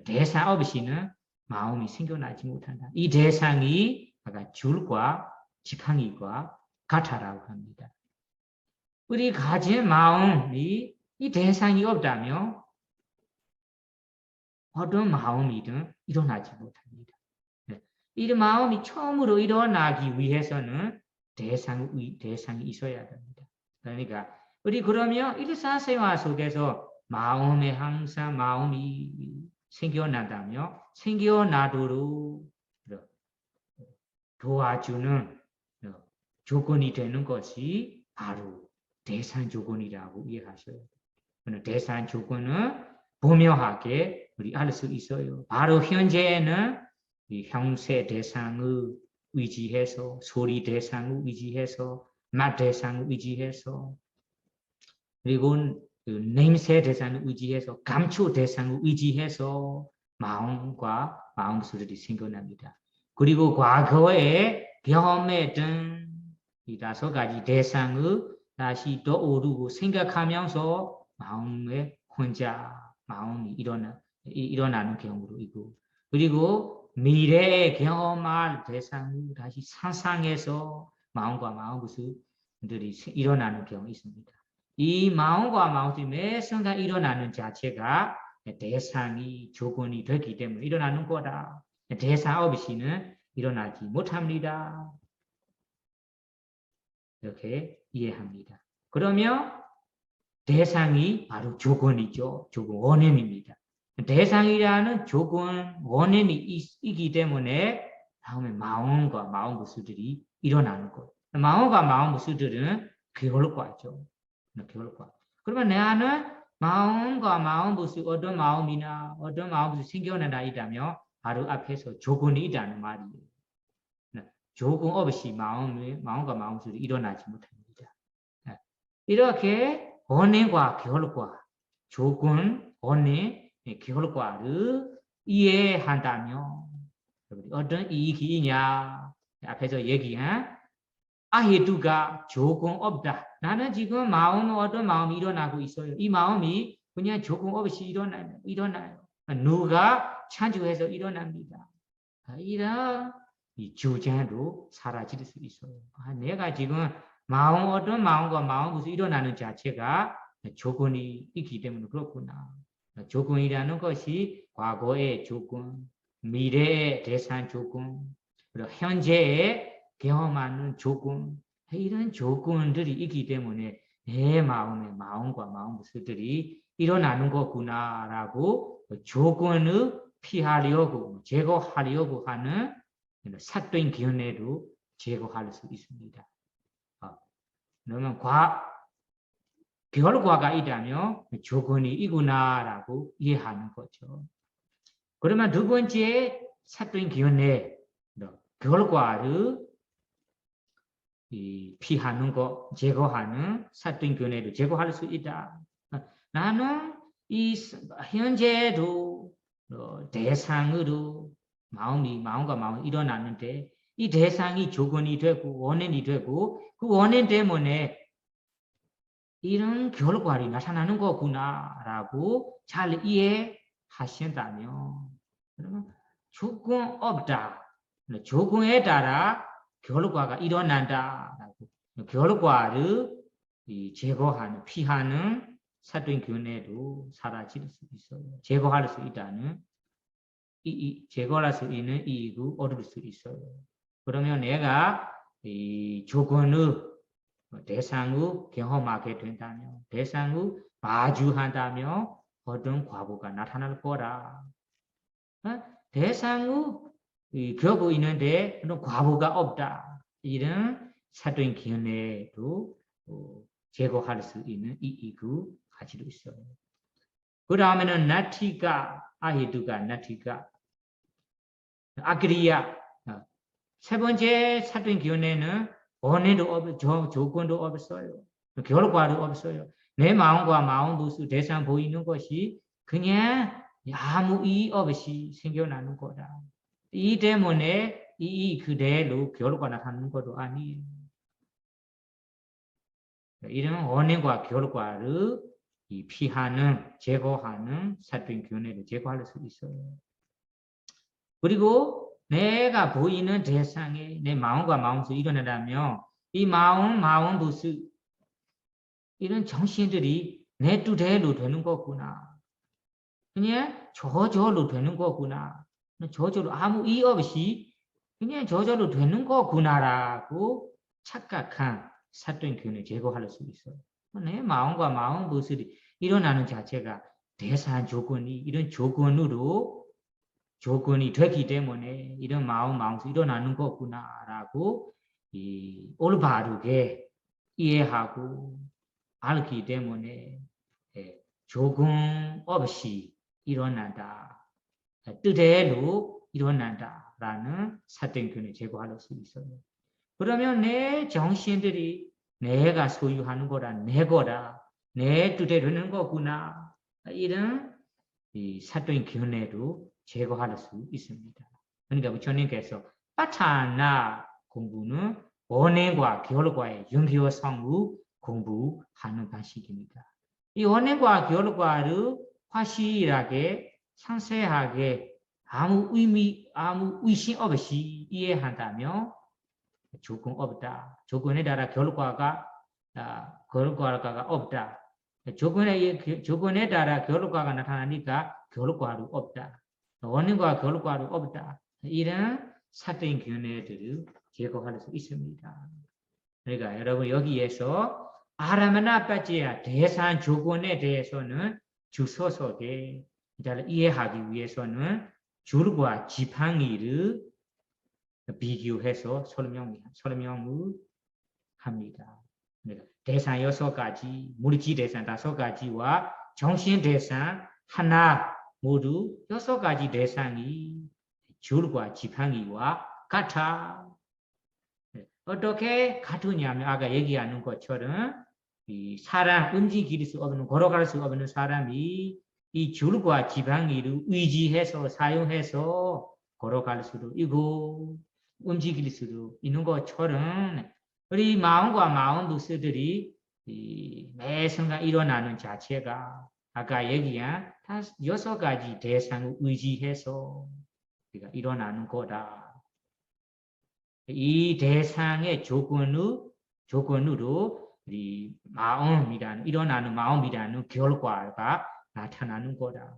대상 없이는 마음이 생겨나지 못한다. 이 대상이 아까 줄과 지팡이과 같아라고 합니다. 우리 가진 마음이 이 대상이 없다면 어떤 마음이든 일어나지 못합니다. 이 마음이 처음으로 일어나기 위해서는 대상이 있어야 됩니다. 그러니까 우리 그러면 일상생활 속에서 마음에 항상 마음이 생겨난다며 생겨나도록 도와주는 조건이 되는 것이 바로 대상 조건이라고 이해하셔야 돼요. 대상 조건은 분명하게 우리 알 수 있어요. 바로 현재에는 이 형세 대상을 의지해서 소리 대상을 의지해서 맛 대상을 의지해서 그리고 냄새 대상을 의지해서 감촉 대상을 의지해서 마음과 마음소리들이 생겨납니다. 그리고 과거에 경험했던 이 다섯 가지 대상을 다시 떠오르고 생각하면서 마음에 혼자 마음이 일어나는 경우도 있고 그리고 미래에 경험할 대상을 다시 상상해서 마음과 마음들이 일어나는 경우가 있습니다. 이 마음과 마음이 매 순간 일어나는 자체가 대상이 조건이 됐기 때문에 일어나는 거다. 대상 없이는 일어나지 못합니다. 이렇게 이해합니다. 그러면 대상이 바로 조건이죠. 조건, 원인입니다. 대상이라는 조건, 원인이 있기 때문에 다음에 마음과 마음 모습들이 일어나는 거예요. 마음과 마음 모습들은 결과죠. 결과. 그러면 내 안에 마음과 마음 모습, 어떤 마음이나 어떤 마음 모습이 생겨나다 있다면 바로 앞에서 조건이 있다는 말이에요. 조건 없이 마음과 마음 모습이 일어나지 못합니다. 이렇게 원인과 결과, 조건, 원인, 결과를 이해한다면 어떤 이익이 있냐? 앞에서 얘기한 아헤두가 조건 없다. 나는 지금 어떤 마음이 일어나고 있어요. 이 마음이 그냥 조건 없이 일어나요. 누가 창조해서 일어납니다. 이런 이 주장도 사라질 수 있어요. 내가 지금 마음 어떤 마음과 마음 무슨 일어나는 자체가 조건이 있기 때문에 그렇구나. 조건이라는 것이 과거의 조건, 미래의 대상 조건, 그리고 현재의 경험하는 조건, 이런 조건들이 있기 때문에 내 마음의 마음과 마음 모습들이 일어나는 거구나라고 조건을 피하려고 제거하려고 하는 사된 견해도 제거할 수 있습니다. 그러면 결과가 있다면 조건이 이구나라고 이해하는 거죠. 그러면 두 번째 사된 견해, 결과를 피하는 거, 제거하는 사된 견해도 제거할 수 있다. 나는 이 현재도 대상으로 마음과 마음이 일어났는데 이 대상이 조건이 되고 원인이 되고 그 원인 때문에 이런 결과가 나타나는 거구나라고 잘 이해하신다면 그러면 조건 없다. 조건에 따라 결과가 일어난다라고 결과를 제거하는 피하는 사된 견해도 사라질 수 있어요. 제거할 수 있다는 제거할 수 있는 이익을 얻을 수 있어요. 그러면 내가 이 조건을 대상을 경험하게 된다면 대상을 마주한다면 어떤 과거가 나타날 거라. 대상을 겪고 있는데 과거가 없다. 이런 사된 견해도 제거할 수 있는 이익을 가지고 있어요. 그 다음에는 나티가 아히두가 나티가 아그리야 세 번째 사된 견해는 원인도 없어요. 조건도 없어요. 결과도 없어요. 내 마음과 마음 모습 대상 보이는 것이 그냥 아무 이의 없이 생겨나는 거다. 이 때문에 이 그대로 결과 나타나는 것도 아니에요. 이런 원인과 결과를 피하는, 제거하는 사된 견해를 제거할 수 있어요. 그리고 내가 보이는 대상에 내 마음과 마음에서 일어나려면 이 마음 모습 이런 정신들이 내 뜻대로 되는 거구나. 그냥 저절로 되는 거구나. 저절로 아무 이의 없이 그냥 저절로 되는 거구나라고 착각한 사된 견해 제거할 수 있어요. 내 마음과 마음 모습이 일어나는 자체가 대상 조건이 이런 조건이 되기 때문에 이런 마음에서 일어나는 거구나라고 올바르게 이해하고 알기 때문에 조건 없이 일어난다. 뜻대로 일어난다라는 사된 견해 제거할 수 있어요. 그러면 내 정신들이 내가 소유하는 거라 내 거라 내 뜻대로 되는 거구나 이런 사된 견해도 제거할 수 있습니다. 그러니까 부처님께서 빠차나 공부는 원인과 결과의 연결성을 공부하는 방식입니다. 이 원인과 결과를 확실하게 상세하게 아무 의심 없이 이해한다면 조건 없다. 조건에 따라 결과가 없다. 조건에 따라 결과가 나타나니까 결과도 없다. 원인과 결과도 없다. 이런 사된 견해들을 제거할 수 있습니다. 그러니까 여러분 여기에서 아라마나 빠지야 대상 조건에 대해서는 주소석에 이해하기 위해서는 줄과 지팡이를 비교해서 설명을 합니다. 대상 6가지, 물질 대상 5가지와 정신 대상 하나 모두 6가지 대상이 줄과 지팡이와 같아. 어떻게 같으냐면 아까 얘기하는 것처럼 이 사람 움직일 수 없는 걸어갈 수 없는 사람이 이 줄과 지팡이를 의지해서 사용해서 걸어갈 수도 있고 움직일 수도 있는 것처럼 우리 마음과 마음 모습들이 매 순간 일어나는 자체가 아까 얘기한 6가지 대상을 의지해서 우리가 일어나는 거다. 이 대상의 조건으로 이 마음이라는 일어나는 마음이라는 결과가 나타나는 거다.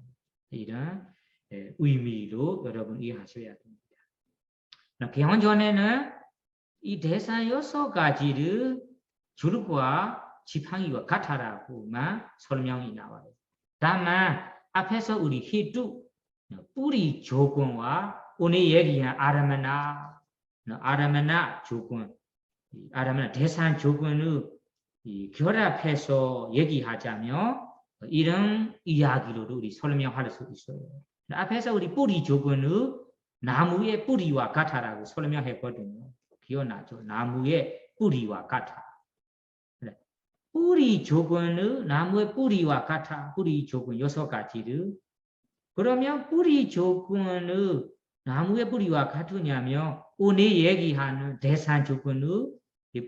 이런 의미로 여러분 이해하셔야 됩니다. 개헌전에는 이 대상 6가지를 줄과 지팡이와 같아라고만 설명이 나와요. 다만 앞에서 우리 히두 뿌리 조건과 오늘 얘기한 아라마나 조건, 아라마나 대상 조건을 결합해서 얘기하자면 이런 이야기로도 우리 설명할 수 있어요. 앞에서 우리 뿌리 조건을 나무의 뿌리와 같아라고 설명했거든요. 기억나죠? 나무의 뿌리와 같아. 뿌리 조건을 나무의 뿌리와 같아. 뿌리 조건 6가지를. 그러면 뿌리 조건을 나무의 뿌리와 같으냐면 오늘 얘기하는 대상 조건을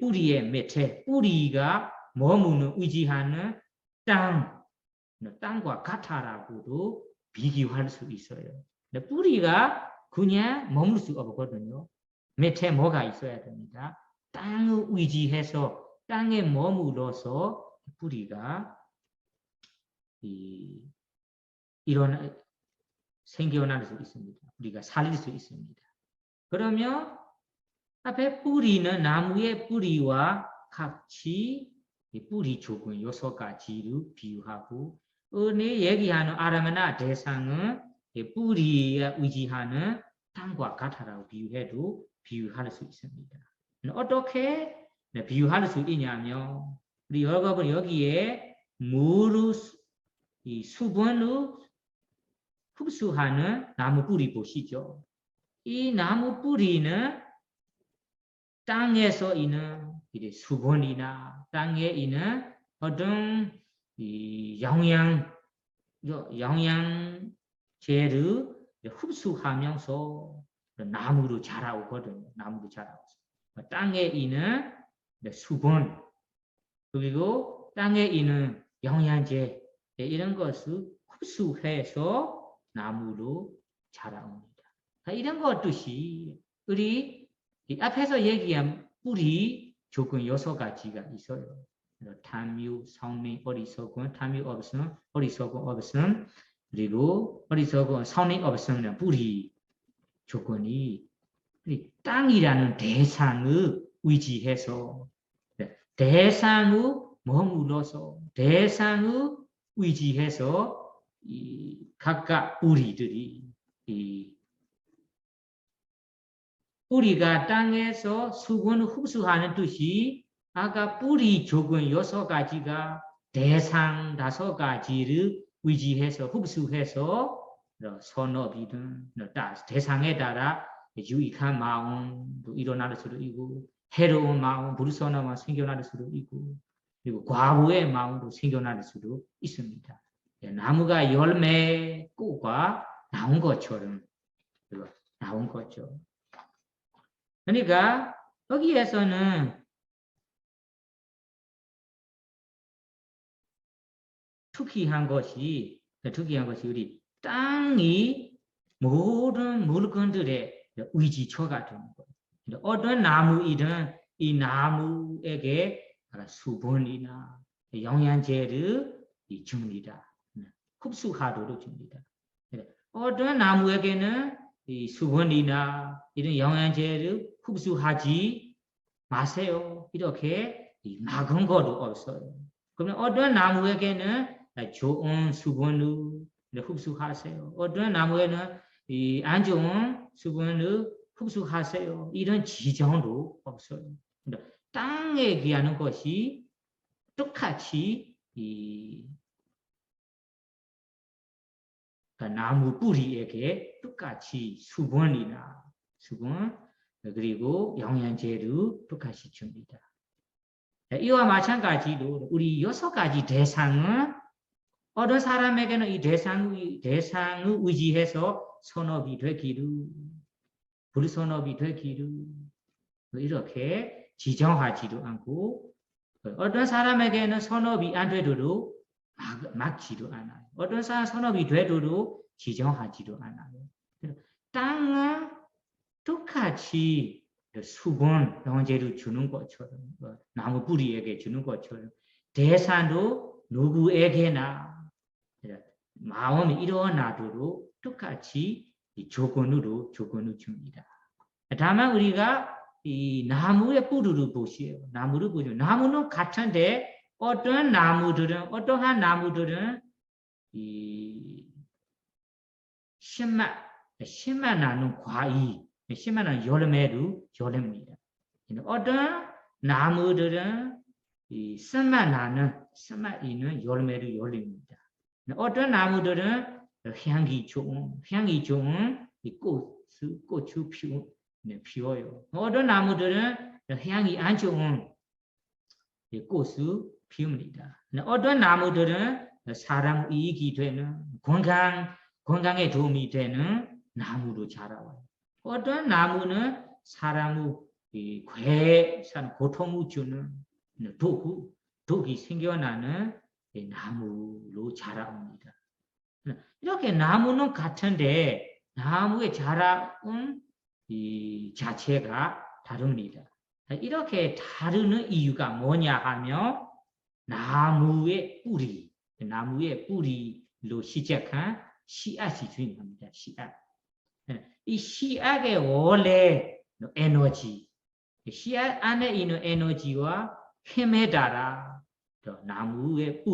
뿌리의 밑에 뿌리가 머무는 의지하는 땅과 같아라고도 비교할 수 있어요. 근데 뿌리가 그냥 머물 수 없거든요. 밑에 뭐가 있어야 됩니다. 땅을 의지해서 땅에 머물러서 뿌리가 생겨날 수 있습니다. 뿌리가 살릴 수 있습니다. 그러면 앞에 뿌리는 나무의 뿌리와 같이 뿌리 조건 6가지를 비유하고 오늘 얘기하는 아라마나 대상은 뿌리에 의지하는 땅과 같아라고 비유할 수 있습니다. 어떻게 비유할 수 있냐면 우리 여러분 여기에 물을 수분을 흡수하는 나무 뿌리 보시죠. 이 나무 뿌리는 땅에서 있는 수분이나 땅에 있는 어떤 영양제를 흡수하면서 나무로 자라오거든요. 나무로 자라오죠. 땅에 있는 수분 그리고 땅에 있는 영양제 이런 것을 흡수해서 나무로 자라옵니다. 이런 것 뜻이 우리 앞에서 얘기한 뿌리 조건 6가지가 있어요. 탐유, 성민, 어리석음, 탐유 없음, 어리석음 없음, 그리고 어리석음, 성민 없음은 뿌리 조건이 땅이라는 대상을 의지해서 대상을 머물러서 대상을 의지해서 각각 뿌리들이 뿌리가 땅에서 수분을 흡수하는 뜻이 아까 뿌리 조건 6가지가 대상 5가지를 의지해서 흡수해서 선업이든 대상에 따라 유익한 마음도 일어날 수도 있고 해로운 마음, 불선한 마음 생겨날 수도 있고 그리고 과부의 마음도 생겨날 수도 있습니다. 나무가 열매, 꽃과 나온 것처럼 나온 거죠. 그러니까 여기에서는 특이한 것이 우리 땅이 모든 물건들의 의지처가 되는 거예요. 어떤 나무이든 이 나무에게 수분이나 영양제를 줍니다. 흡수하도록 줍니다. 어떤 나무에게는 이 수분이나 이런 영양제를 흡수하지 마세요. 이렇게 막은 것도 없어요. 그러면 어떤 나무에게는 좋은 수분을 흡수하세요. 어떤 나무에는 안 좋은 수분을 흡수하세요. 이런 지정도 없어요. 땅에 기하는 것이 똑같이 나무 뿌리에게 똑같이 수분 그리고 영양제를 똑같이 줍니다. 이와 마찬가지로 우리 6가지 대상은 어떤 사람에게는 이 대상을 의지해서 선업이 되기를 불선업이 되기를 이렇게 지정하지도 않고 어떤 사람에게는 선업이 안 되도록 막지도 않아요. 어떤 사람 선업이 되도록 지정하지도 않아요. 땅은 똑같이 수건 영재로 주는 것처럼 나무 뿌리에게 주는 것처럼 대산도 누구에게나 마음이 일어나도록 똑같이 조건을 줍니다. 다만 우리가 이 나무의 뿌리를 보시오. 나무를 보죠. 나무는 같은데 어떠한 나무들은 이 신맛 나는 과일, 신맛 나는 열매입니다. 어떤 나무들은 이 쓴맛 있는 열매를 열립니다. 어떤 나무들은 향기 좋은 이 꽃을 피워요. 어떤 나무들은 향이 안 좋은 꽃을 피웁니다. 어떤 나무들은 사람 이익이 되는 건강에 도움이 되는 나무로 자라와요. 어떤 나무는 사람의 고통을 주는 독이 생겨나는 나무로 자라옵니다. 이렇게 나무는 같은데 나무의 자라온 이 자체가 다릅니다. 이렇게 다르는 이유가 뭐냐 하면 나무의 뿌리로 시작한 씨앗이 중요합니다. 씨앗. 이 씨앗의 원래 에너지, 씨앗 안에 있는 에너지와 힘에 따라 나무의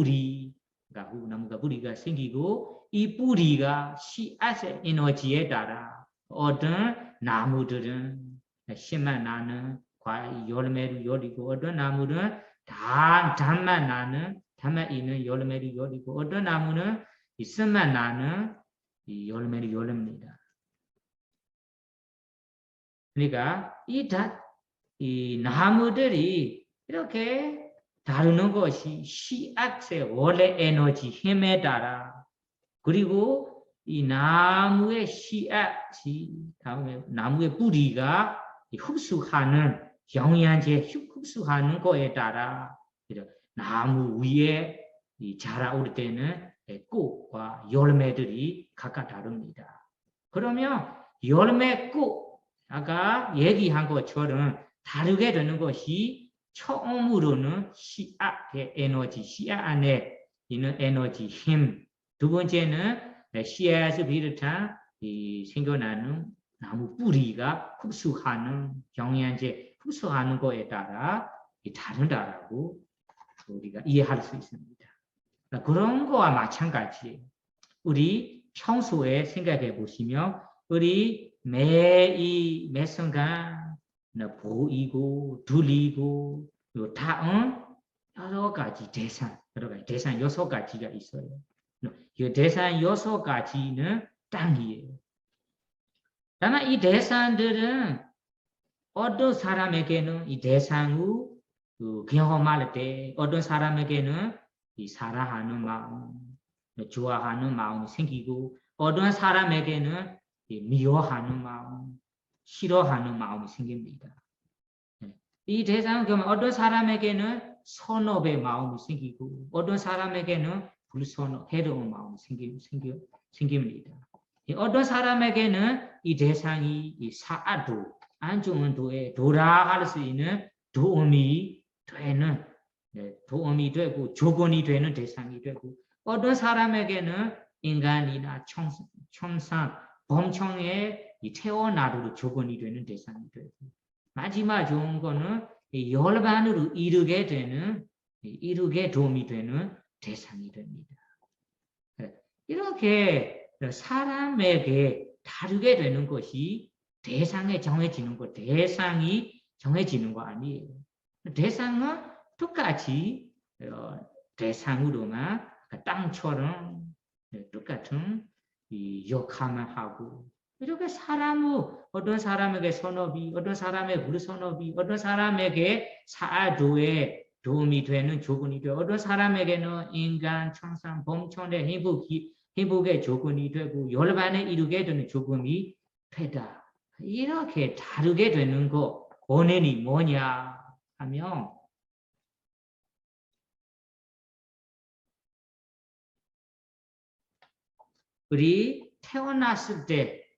나무가 뿌리가 생기고 이 뿌리가 씨앗의 에너지에 따라 어떤 나무들은 씨만 나는 과일 열매를 열리고 어떤 나무는 단맛 있는 열매를 열리고 어떤 나무는 이 쓴맛 나는 이 열매를 열립니다. 그러니까 이 나무들이 이렇게 다루는 것이 씨앗의 원래 에너지 힘에 따라 그리고 이 나무의 씨앗이 다음에 나무의 뿌리가 흡수하는 영양제 흡수하는 거에 따라 나무 위에 자라올 때는 꽃과 열매들이 각각 다릅니다. 그러면 열매 꽃 아까 얘기한 것처럼 다르게 되는 것이 처음으로는 씨앗의 에너지, 씨앗 안에 있는 에너지, 힘. 두 번째는 씨앗을 비롯한 생겨나는 나무 뿌리가 흡수하는 영양제, 흡수하는 것에 따라 다르다라고 우리가 이해할 수 있습니다. 그런 거와 마찬가지예요. 우리 평소에 생각해 보시면 우리 매 순간 보이고 들리고 다음 여러 가지 대상 6가지가 있어요. 이 대상 6가지는 땅이에요. 다만 이 대상들은 어떤 사람에게는 이 대상을 경험할 때 어떤 사람에게는 이 사랑하는 마음, 좋아하는 마음이 생기고 어떤 사람에게는 미워하는 마음, 싫어하는 마음이 생깁니다. 이 대상을 경험 어떤 사람에게는 선업의 마음이 생기고 어떤 사람에게는 불선업, 해로운 마음이 생깁니다. 어떤 사람에게는 이 대상이 이 사아도 안 좋은 도에 돌아갈 수 있는 도움이 되고 조건이 되는 대상이 되고 어떤 사람에게는 인간이나 천상 범청에 태어나도록 조건이 되는 대상이 되고 마지막 좋은 거는 열반으로 이루게 도움이 되는 대상이 됩니다. 이렇게 사람에게 다르게 되는 것이 대상이 정해지는 거 아니에요. 대상은 똑같이 대상으로만 땅처럼 똑같은 역할만 하고 이렇게 어떤 사람에게 선업이, 어떤 사람에게 불선업이, 어떤 사람에게 사도에 도움이 되는 조건이 되고 어떤 사람에게는 인간, 천상, 범천의 행복의 조건이 되고 열반에 이르게 되는 조건이 되다. 이렇게 다르게 되는 거 원인이 뭐냐 하면 우리 태어났을 때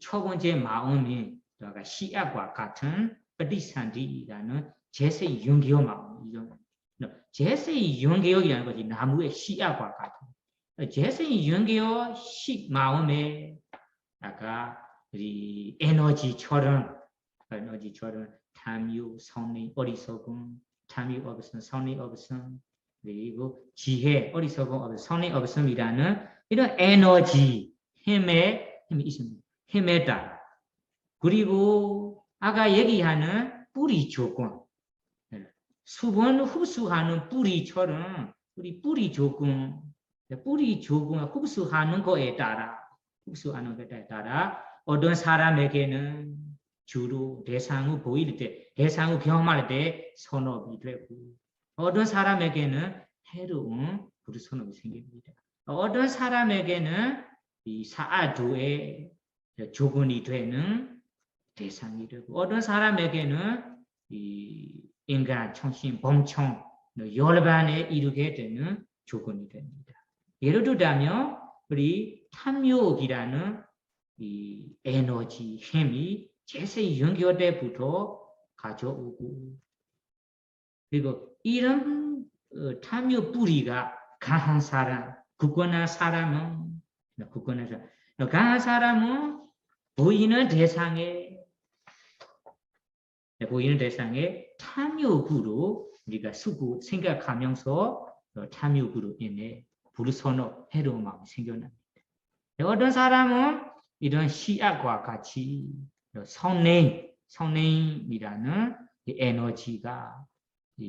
첫 번째 마음이 그러니까 시약과 같은ปฏิสนธิ라는 제세 윤기호 마음이죠. 제세 윤기호이라는 것이 나무의 시약과 같은 제세 윤기호 시 마음에 아까 우리 에너지처럼 탐유, 성리, 어리석음, 탐유 없음, 성리 없음, 그리고 지혜, 어리석음 없음, 성리 없음이라는 이런 에너지, 힘이 있습니다. 힘에 따라. 그리고 아까 얘기하는 뿌리 조건, 수분 흡수하는 뿌리처럼 우리 뿌리 조건 흡수하는 거에 따라 어떤 사람에게는 주로 대상을 보일 때, 대상을 경험할 때 선업이 되고, 어떤 사람에게는 해로운 불선업이 생깁니다. 어떤 사람에게는 이 사아도의 조건이 되는 대상이 되고, 어떤 사람에게는 이 인간 청신, 범청, 열반에 이르게 되는 조건이 됩니다. 예를 들자면 우리 탐욕이라는 이 에너지, 힘이 제세 연결 때부터 가져오고, 그리고 이런 탐욕 뿌리가 강한 사람, 굳건한 사람은 보이는 대상에 탐욕으로 우리가 쓰고 생각하면서 탐욕으로 인해 불선업, 해로운 마음이 생겨납니다. 어떤 사람은 이런 시약과 같이 성냄이라는 에너지가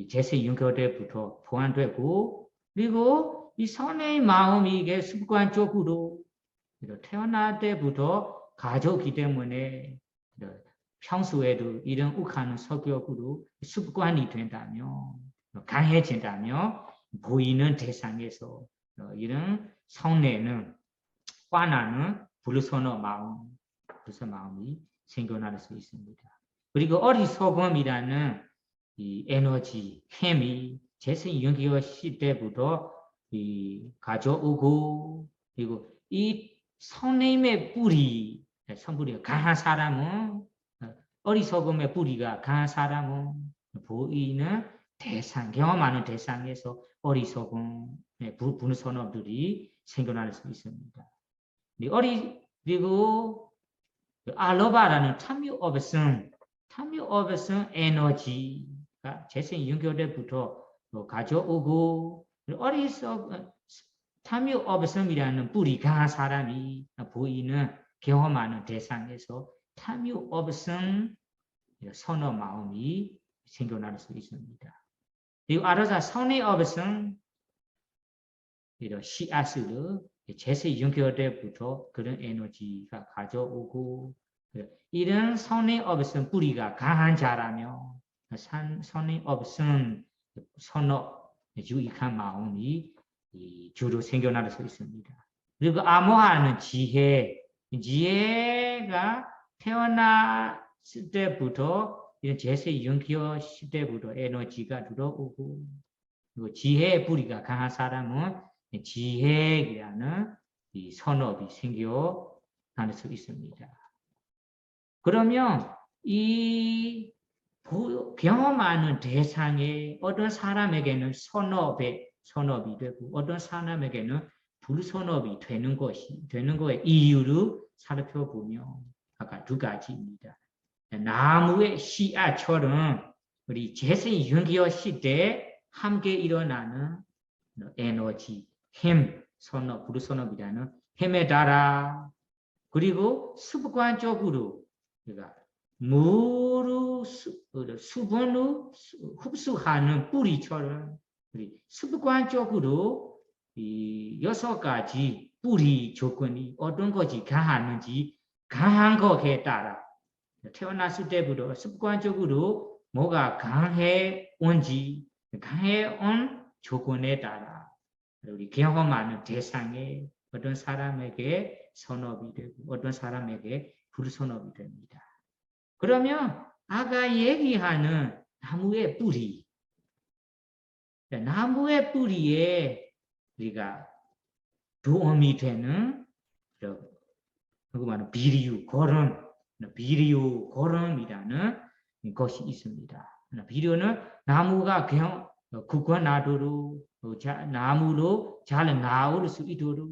제세 연결 때부터 보완되고, 그리고 이 성냄 마음이 이게 습관적으로 태어날 때부터 가져오기 때문에 평소에도 이런 욱하는 성격으로 습관이 된다면, 강해진다면 보이는 대상에서 이런 성냄은 화나는 불선의 마음이 생겨날 수 있습니다. 그리고 어리석음이라는 이 에너지, 힘이 재생 연기와 시대부터 가져오고, 그리고 이 성냄의 성뿌리가 강한 사람은, 어리석음의 뿌리가 강한 사람은 보이는 대상, 경험하는 대상에서 어리석음의 불선업들이 생겨날 수 있습니다. 그리고 알로바라는 탐욕 없음 에너지가 재생 연결 때부터 가져오고, 탐욕 없음이라는 뿌리 강한 사람이 보이는 경험하는 대상에서 탐욕 없음 선어 마음이 생겨날 수 있습니다. 그리고 알아서 선의 없음 씨앗으로 제세 연결 때부터 그런 에너지가 가져오고, 이런 선의 없음 뿌리가 강한 자라며 선의 없음 선어 유익한 마음이 주로 생겨날 수 있습니다. 그리고 암호하는 지혜가 태어났을 때부터 이런 제세 연결 시대부터 에너지가 들어오고, 그리고 지혜의 뿌리가 강한 사람은 지혜라는 이 선업이 생겨날 수 있습니다. 그러면 이 경험하는 대상에 어떤 사람에게는 선업이 되고, 어떤 사람에게는 불선업이 되는 거의 이유를 살펴보면 아까 두 가지입니다. 나무의 씨앗처럼 우리 제세 연기어 시대에 함께 일어나는 에너지, 힘, 선업, 불선업이라는 힘에 따라, 그리고 습관적으로 물을 수분을 흡수하는 뿌리처럼 습관적으로 이 6가지 뿌리 조건이 어떤 것이 강하는지, 강한 것에 따라 태어났을 때부터 습관적으로 뭐가 강해온 조건에 따라 우리 경험하는 대상에 어떤 사람에게 선업이 되고 어떤 사람에게 불선업이 됩니다. 그러면 아까 얘기하는 나무의 뿌리에 우리가 도움이 되는 비류, 걸음, 비료 고름이라는 것이 있습니다. 비료는 나무가 그냥 굳건하도록 나무로 잘 나올 수 있도록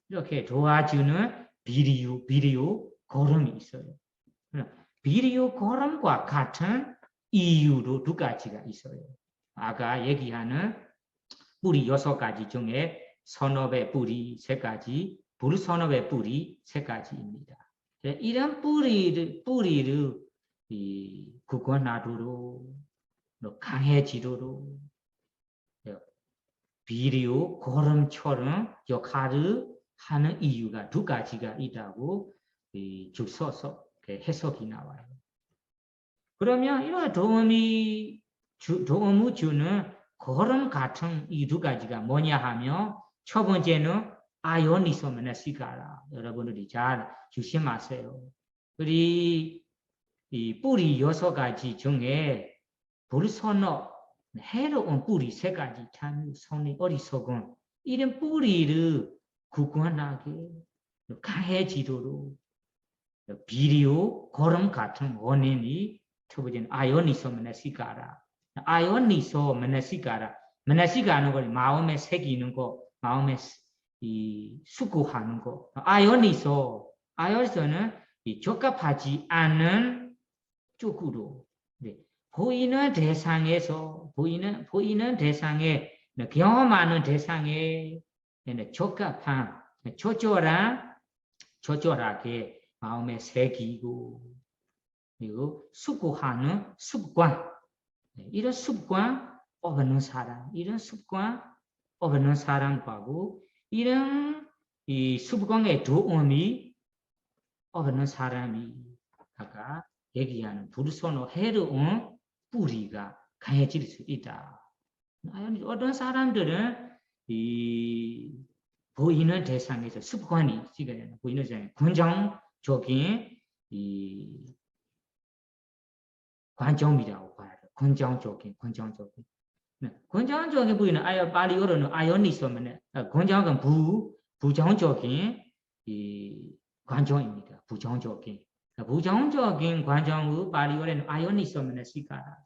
이렇게 도와주는 비료 고름이 있어요. 비료 고름과 같은 이유로 두 가지가 있어요. 아까 얘기하는 뿌리 6가지 중에 선업의 뿌리 3가지, 불선업의 뿌리 3가지입니다. 이런 뿌리를 굳건하도록 강해지도록 비료 고름처럼 역할을 하는 이유가 2가지가 있다고 줄 서서 해석이 나와요. 그러면 이런 도움을 주는 고름 같은 이 2가지가 뭐냐 하면 첫 번째는 아요니소메나시가라. 여러분들이 잘 조심하세요. 우리 이 뿌리 6가지 중에 불선어 해로운 뿌리 3가지 참 손이 어리석은 이런 뿌리를 굳건하게 강해지도록 비료 고름 같은 원인이 첫 번째는 아요니소메나시가라. 아요니소메나시가라. 메나시가는 걸 마음에 새기는 거, 마음에 수고하는 거. 아요니소는 적합하지 않은 쪽으로 보이는 대상에서 보이는 대상에 경험하는 대상에 적합한 조절하게 마음에 새기고 그리고 수고하는 습관 이런 습관 없는 사람 이런 습관 없는 사람하고 이런 이 습관의 도움이 없는 사람이 아까 얘기하는 불선호 해로운 뿌리가 강해질 수 있다. 어떤 사람들은 이 보이는 대상에서 습관이 보이는 대상에 긍정적인 이 관점이라고 봐야 돼. 긍정적인 부위는 발리어로는 아이오니소면 긍정은 부정적인 이 관점입니다. 부정적인 관점의 발리어로는 아이오니소면 시가라.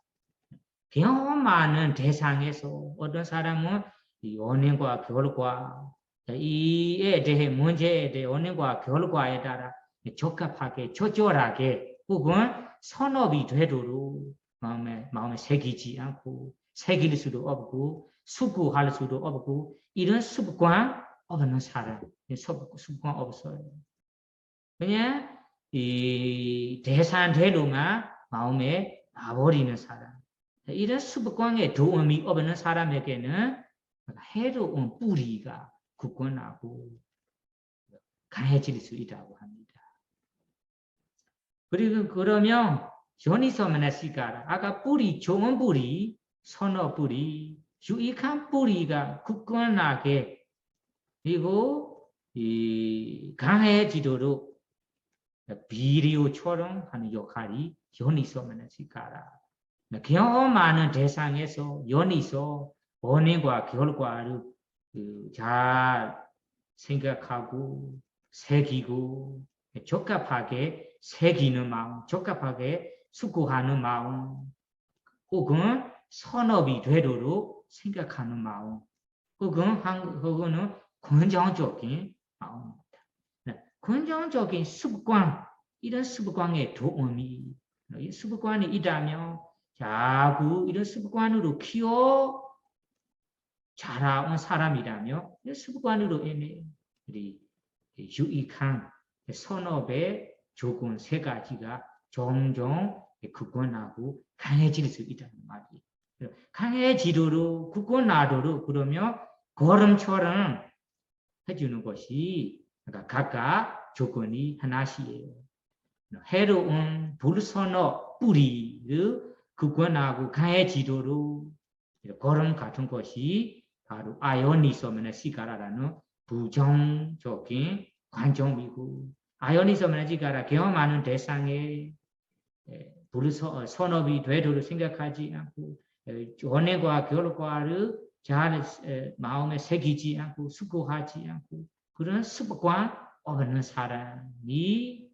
경험하는 대상에서 어떤 사람은 이 원인과 결과 이에 대해 문제에 대해 원인과 결과에 따라 적합하게 조절하게 혹은 선업이 되도록 마음에 새기지 않고 새길 수도 없고 수고할 수도 없고 이런 습관 없는 사람 습관 없어요. 그냥 이 대상대로만 마음에 놔버리는 사람 이런 습관에 도움이 없는 사람에게는 해로운 뿌리가 굳건하고 강해질 수 있다고 합니다. 그리고 그러면 요니소메나시가라 아까 뿌리 좋은 뿌리 선어 뿌리 유익한 뿌리가 굳건하게 그리고 이 강해지도록 비료처럼 하는 역할이 요니소메나시가라 경험하는 대상에서 요니소 원인과 결과를 잘 생각하고 새기고 적합하게 새기는 마음, 적합하게 수고하는 마음, 혹은 선업이 되도록 생각하는 마음, 혹은 긍정적인 마음입니다. 긍정적인 습관, 이런 습관의 도움이 이 습관이 있다면 자꾸 이런 습관으로 키워 자라온 사람이라면 이 습관으로 인해 우리 유익한 선업의 조건 3가지가 종종 굳건하고 강해질 수 있다는 말이에요. 강해지도록 굳건하도록 그러면 걸음처럼 해주는 것이 각각 조건이 하나씩이에요. 해로운 불선업 뿌리를 굳건하고 강해지도록 걸음 같은 것이 바로 아요니소메나시가라라는 부정적인 관점이고 아요니소메나시가라 경험하는 대상에 선업이 되도록 생각하지 않고 원인과 결과를 잘 마음에 새기지 않고 수고하지 않고 그런 습관 없는 사람이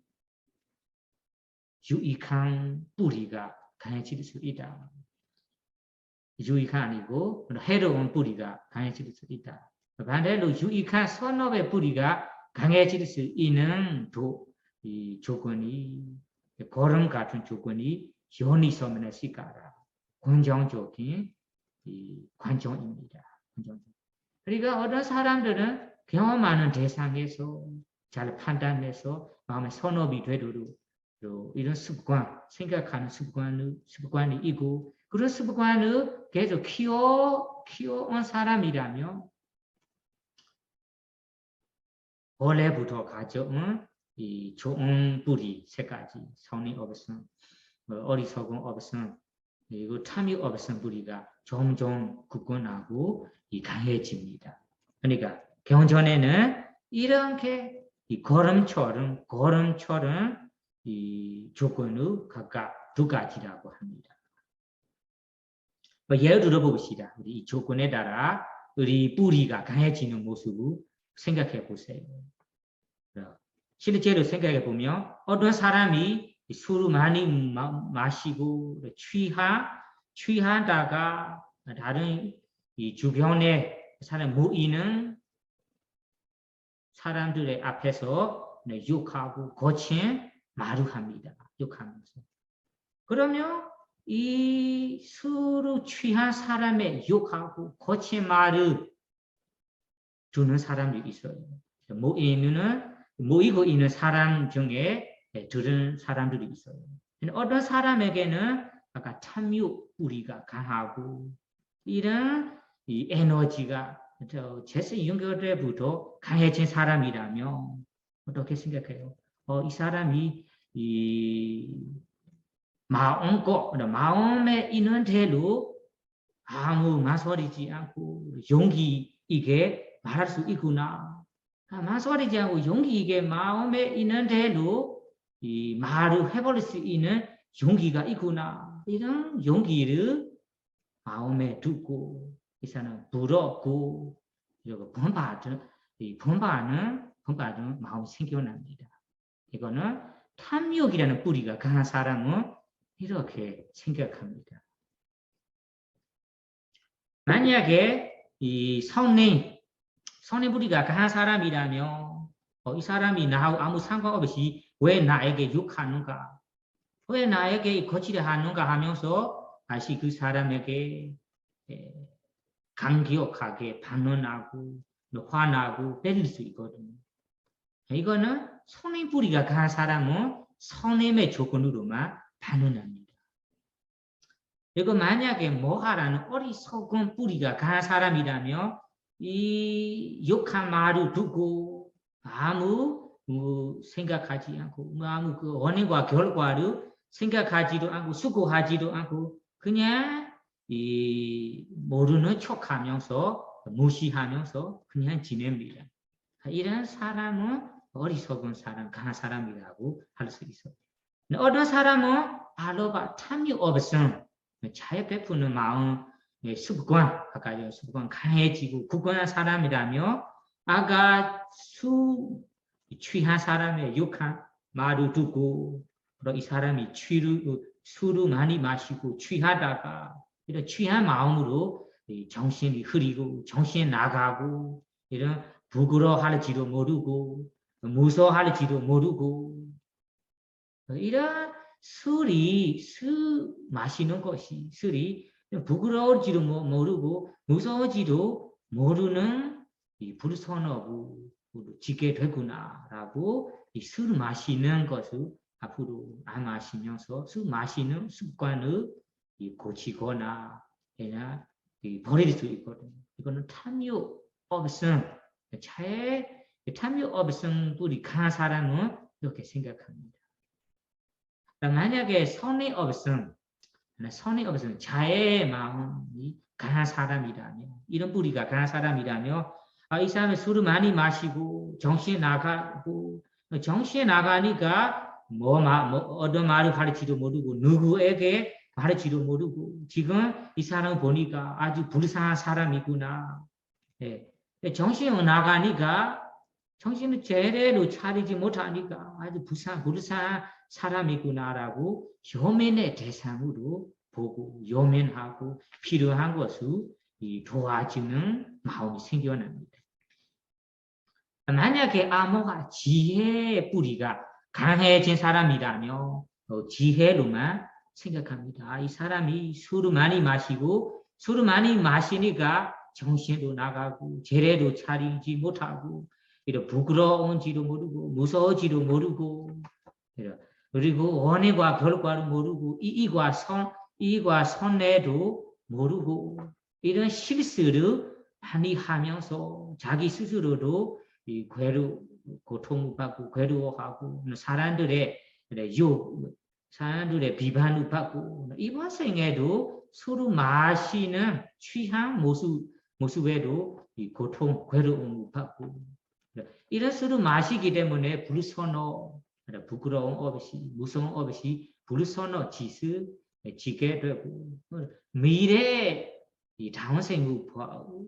유익한 뿌리가 강해질 수 있다. 유익한 아니고 해로운 뿌리가 강해질 수 있다. 반대로 유익한 선업의 뿌리가 강해질 수 있는 이 조건이 걸음 같은 조건이 요니소면의 시가라 긍정적인 이 관점입니다. 그러니까 어떤 사람들은 경험 많은 대상에서 잘 판단해서 마음의 선업이 되도록 이런 습관, 생각하는 습관이 있고 그런 습관을 계속 키워온 사람이라면 원래부터 가져온 이 좋은 뿌리 세 가지, 선의 업성, 어리석은 업성, 그리고 탐욕 업성 뿌리가 점점 굳건하고 강해집니다. 그러니까 경전에는 이렇게 이 걸음처럼 이 조건을 각각 두 가지라고 합니다. 예를 들어 봅시다. 우리 이 조건에 따라 우리 뿌리가 강해지는 모습을 생각해 보세요. 실제로 생각해 보면 어떤 사람이 술을 많이 마시고 취하다가 다른 이 주변에 사람 모이는 사람들의 앞에서 욕하고 거친 말을 합니다. 욕하면서. 그러면 이 술을 취한 사람의 욕하고 거친 말을 듣는 사람이 있어요. 모이고 있는 사람 중에 들은 사람들이 있어요. 어떤 사람에게는 아까 탐욕 뿌리가 강하고 이런 이 에너지가 재수 연결때부터 강해진 사람이라면 어떻게 생각해요? 이 사람이 이 마음에 있는 대로 아무 망설이지 않고 용기 있게 말할 수 있구나. 망설이지 않고 용기 있게 마음에 있는 대로 이 말을 해버릴 수 있는 용기가 있구나. 이런 용기를 마음에 두고 이 사람 부럽고 그리고 본받는 마음이 생겨납니다. 이거는 탐욕이라는 뿌리가 강한 사람은 이렇게 생각합니다. 만약에 이 성내 뿌리가 강한 사람이라면 이 사람이 나하고 아무 상관없이 왜 나에게 욕하는가, 왜 나에게 거칠게 하는가 하면서 다시 그 사람에게 강력하게 반론하고 화나고 때릴 수 있거든요. 이거는 성내 뿌리가 강한 사람은 성냄의 조건으로만 반응합니다. 그리고 만약에 모하라는 어리석은 뿌리가 강한 사람이라면 이 욕한 말을 듣고 아무 생각하지 않고 아무 그 원인과 결과를 생각하지도 않고 수고하지도 않고 그냥 이 모르는 척하면서 무시하면서 그냥 지냅니다. 이런 사람은 어리석은 사람, 강한 사람이라고 할 수 있어요. 어떤 사람은 바로가 탐욕 없음, 자유 베푸는 마음, 습관, 아까 습관 강해지고 굳건한 사람이라며 아까 취한 사람의 욕한 말을 듣고 이 사람이 술을 많이 마시고 취하다가 이런 취한 마음으로 정신이 흐리고 정신이 나가고 이런 부끄러워할지도 모르고 무서워할지도 모르고 이런 술 마시는 것이 술이 부끄러울지도 모르고 무서워지도 모르는 이 불선업을 지게 되구나라고 이 술 마시는 것을 앞으로 안 마시면서 술 마시는 습관을 고치거나 버릴 수 있거든요. 이거는 탐욕 없음, 탐욕 없음 뿌리 강한 사람은 이렇게 생각합니다. 만약에 선의 없음, 자의 마음이 강한 사람이라면, 이런 뿌리가 강한 사람이라면, 이 사람이 술을 많이 마시고 정신이 나가고 정신이 나가니까 어떤 말을 가르치도 모르고 누구에게 가르치도 모르고 지금 이 사람 보니까 아주 불쌍한 사람이구나. 정신이 나가니까 정신을 제대로 차리지 못하니까 아주 불쌍한 사람이구나라고 요면의 대상으로 보고 요면하고 필요한 것을 도와주는 마음이 생겨납니다. 만약에 암호가 지혜의 뿌리가 강해진 사람이라면 지혜로만 생각합니다. 이 사람이 술을 많이 마시고 술을 많이 마시니까 정신도 나가고 제대로 차리지 못하고 부끄러운지도 모르고 무서워지도 모르고 그리고 원인과 결과를 모르고 이익과 손해도 모르고 이런 실수를 많이 하면서 자기 스스로도 고통받고 괴로워하고 사람들의 사람들의 비판을 받고 이번 생에도 술을 마시는 취한 모습에도 고통, 괴로움을 받고 이런 술을 마시기 때문에 불선호, 부끄러움 없이 무서움 없이 불선호 짓을 지게 되고 미래에 다음 생을 봐도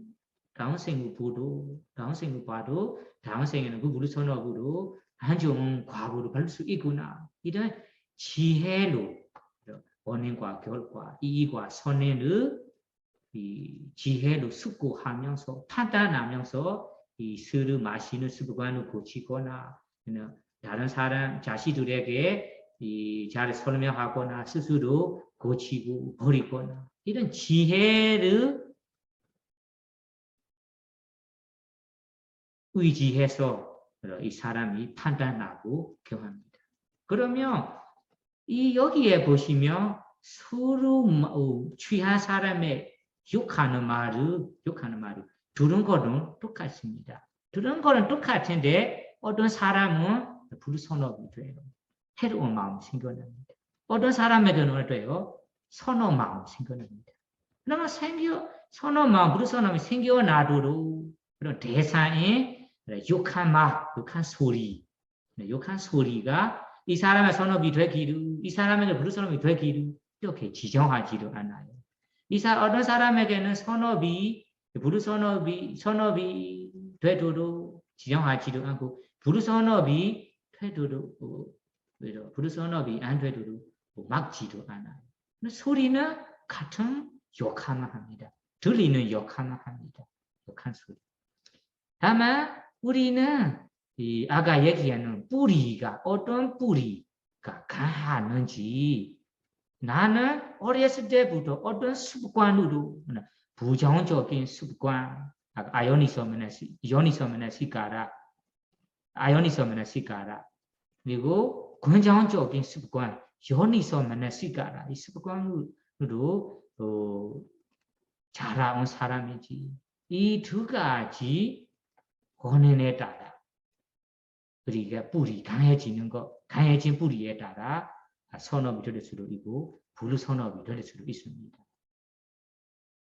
다음 생에는 그 불선호로 안 좋은 과거를 볼 수 있구나. 이런 지혜로 원인과 결과, 이익과 손해를 지혜로 숙고하면서 판단하면서 이 술을 마시는 습관을 고치거나 다른 사람 자식들에게 잘 설명하거나 스스로 고치고 버리거나 이런 지혜를 의지해서 이 사람이 판단하고 경합니다. 그러면 여기에 보시면 술을 취한 사람의 욕하는 말을 들은 거는 똑같습니다. 들은 거는 똑같은데 어떤 사람은 불선업이 돼요. 해로운 마음이 생겨납니다. 어떤 사람에게는 어때요? 선호 마음이 생겨납니다. 그러면 선호 마음, 불선업이 생겨나도록 그런 대상에 욕한 말, 욕한 소리가 이 사람의 선업이 되기를, 이 사람에게 불선업이 되기를 이렇게 지정하지도 않아요. 어떤 사람에게는 선업이 되도록 지정하지도 않고 불선업이 안 되도록 막지도 않아요. 소리는 같은 욕하만 합니다. 들리는 욕하만 합니다. 욕한 소리. 다만 우리는 아까 얘기하는 뿌리가 어떤 뿌리가 강하는지 나는 어렸을 때부터 어떤 습관으로 부정적인 습관 아요니소메나시카라 그리고 긍정적인 습관 요니소메나시카라 이 습관으로 자라온 사람이지 이 두 가지 원인에 따라 우리가 뿌리 강해진 뿌리에 따라 선업이 될 수도 있고 불선업이 될 수도 있습니다.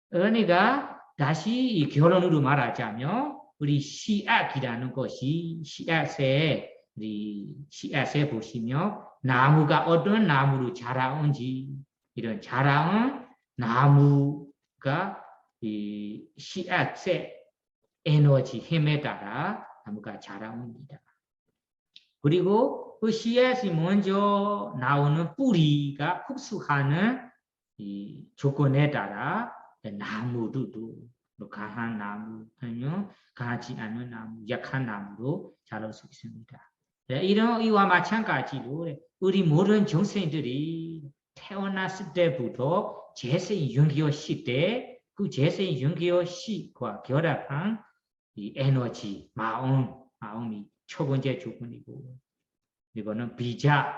그러니까 다시 이 결론으로 말하자면 우리 씨앗이라는 것이 씨앗에 보시면 나무가 어떤 나무로 자라온지 이런 자라온 나무가 이 씨앗의 에너지 힘에 따라 나무가 자라옵니다. 그리고 그 씨앗이 먼저 나오는 뿌리가 흡수하는 이 조건에 따라 나무도 강한 나무 아니면 강하지 않은 나무, 약한 나무로 자랄 수 있습니다. 이와 마찬가지로 우리 모든 정생들이 태어났을 때부터 재생연기어 시대 그 재생연기어시과 결합한 이 에너지, 마음이 첫 번째 조건이고 이거는 비자라고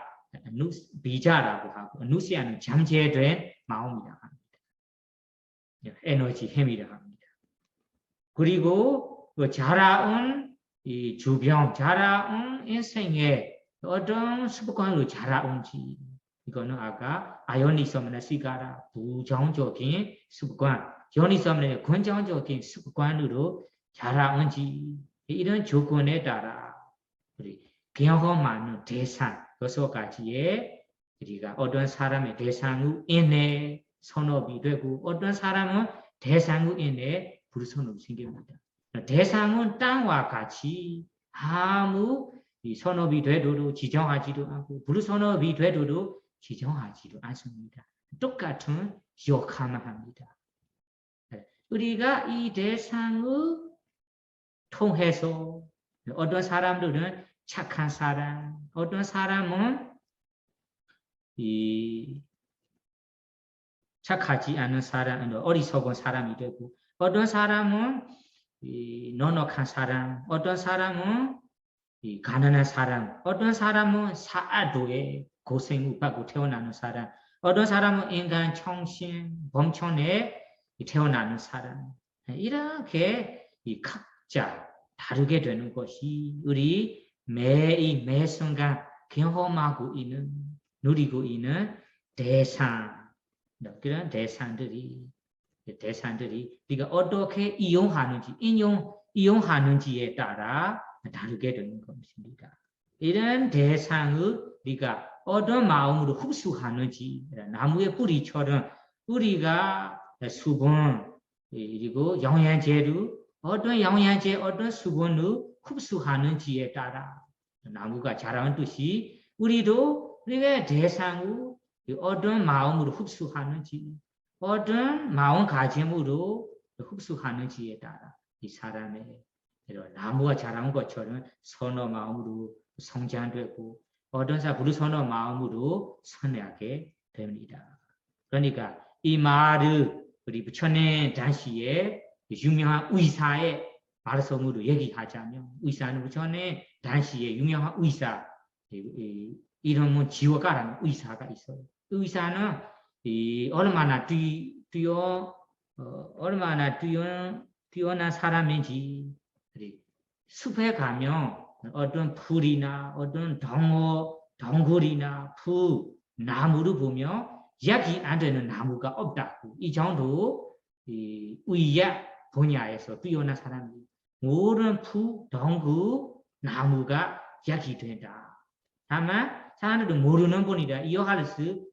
하고 누시아는 잠재된 마음이라고 합니다. 에너지 힘이라고 합니다. 그리고 그 자라온 이 주변, 자라온 인생의 어떤 습관으로 자라온지 이거는 아까 아요니소메나시카라 부정적인 습관, 요니소메나 긍정적인 습관으로 자라온지 이런 조건에 따라 우리 경험하는 대상 6가지의 우리가 어떤 사람의 대상으로 인해 선업이 되고 어떤 사람은 대상으로 인해 불선업이 생깁니다. 대상은 땅과 같이 아무 이 선업이 돼도 지정하지도 않고 불선업이 돼도 지정하지도 않습니다. 똑같은 욕하만 합니다. 우리가 이 대상을 통해서 어떤 사람들은 착한 사람, 어떤 사람은 이 착하지 않은 사람, 어리석은 사람이 되고, 어떤 사람은 이 넉넉한 사람, 어떤 사람은 이 가난한 사람, 어떤 사람은 사아도에 고생을 받고 태어나는 사람, 어떤 사람은 인간 청신, 범천에 태어나는 사람. 이렇게 이 각자 다르게 되는 것이 우리 매 순간 경험하고 있는, 누리고 있는 대상, 그런 대상들이 우리가 어떻게 이용하는지, 이용하는지에 따라 다르게 되는 것입니다. 이런 대상을 우리가 어떤 마음으로 흡수하는지, 나무의 뿌리처럼 우리가 수분, 그리고 영양제를 어떤 영양제, 어떤 수분을 흡수하는지에 따라 나무가 자라는 뜻이 우리가 대상을 어떤 마음으로 흡수하는지, 어떤 마음가짐으로 흡수하는지에 따라 이 사람의 나무가 자란 것처럼 선어 마음으로 성장되고 어떤 사람 불선어 마음으로 선하게 됩니다. 그러니까 이 말을 우리 부처님 당시에 유명한 의사의 말씀으로 얘기하자면, 의사는 부처님 당시에 유명한 의사, 이름은 지워가라는 의사가 있어요. 의사는 이 얼마나 뛰어난 사람인지, 숲에 가면 어떤 풀이나 어떤 덩굴이나 나무를 보면 약이 안 되는 나무가 없다고. 이 정도 의학 분야에서 뛰어난 사람이 모든 덩굴, 나무가 약이 된다. 다만 사람들은 모르는 분이다. 이용할지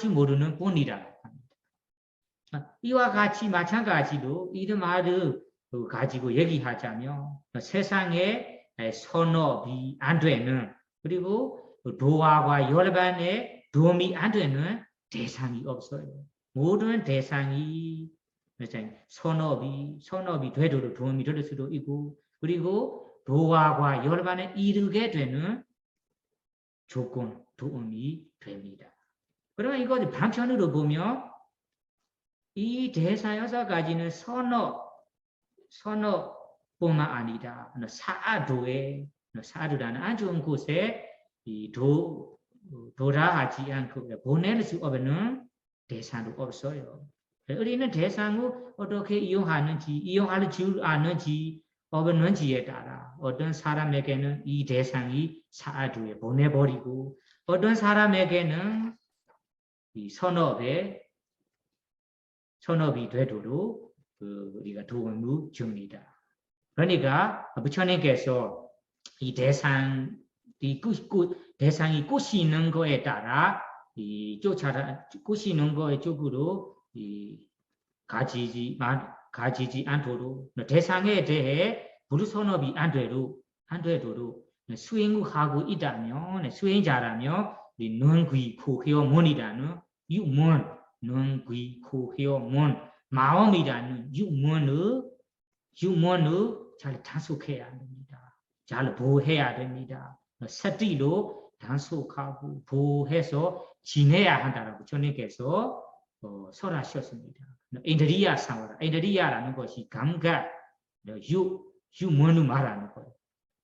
모르는 분이라 합니다. 이와 같이 마찬가지로 이 말을 가지고 얘기하자면 세상에 선업이 안 되는, 그리고 도화와 열반에 도움이 안 되는 대상이 없어요. 모든 대상이 선업이 되도록 도움이 될 수도 있고, 그리고 도화와 열반에 이르게 되는 조건, 도움이 됩니다. 그러면 이거 반편으로 보면 이 대사 6가지는 선어뿐만 아니라 사아도라는 안 좋은 곳에 도라하지 않고 보낼 수 없는 대상도 없어요. 우리는 대상을 어떻게 이용할 줄 아는지 없는지에 따라 어떤 사람에게는 이 대상이 사아도에 보내버리고, 어떤 사람에게는 이 선업이 되도록 우리가 도움을 줍니다. 그러니까 부처님께서 이 대상이 꼬시는 거에 따라 꼬시는 거에 쪽으로 가지지 않도록, 대상에 대해 불선업이 안 되도록 수행하고 있다면, 수행자라면 눈, 귀, 코, 혀, 문이라는 육문, 눈, 귀, 코, 혀, 문, 마음이라는 육문을 잘 단속해야 합니다. 잘 보호해야 됩니다. 사티로 단속하고 보호해서 지내야 한다라고 주님께서 설하셨습니다. 인드리야 상하라. 인드리야라는 것이 감각, 육문을 말하는 거예요.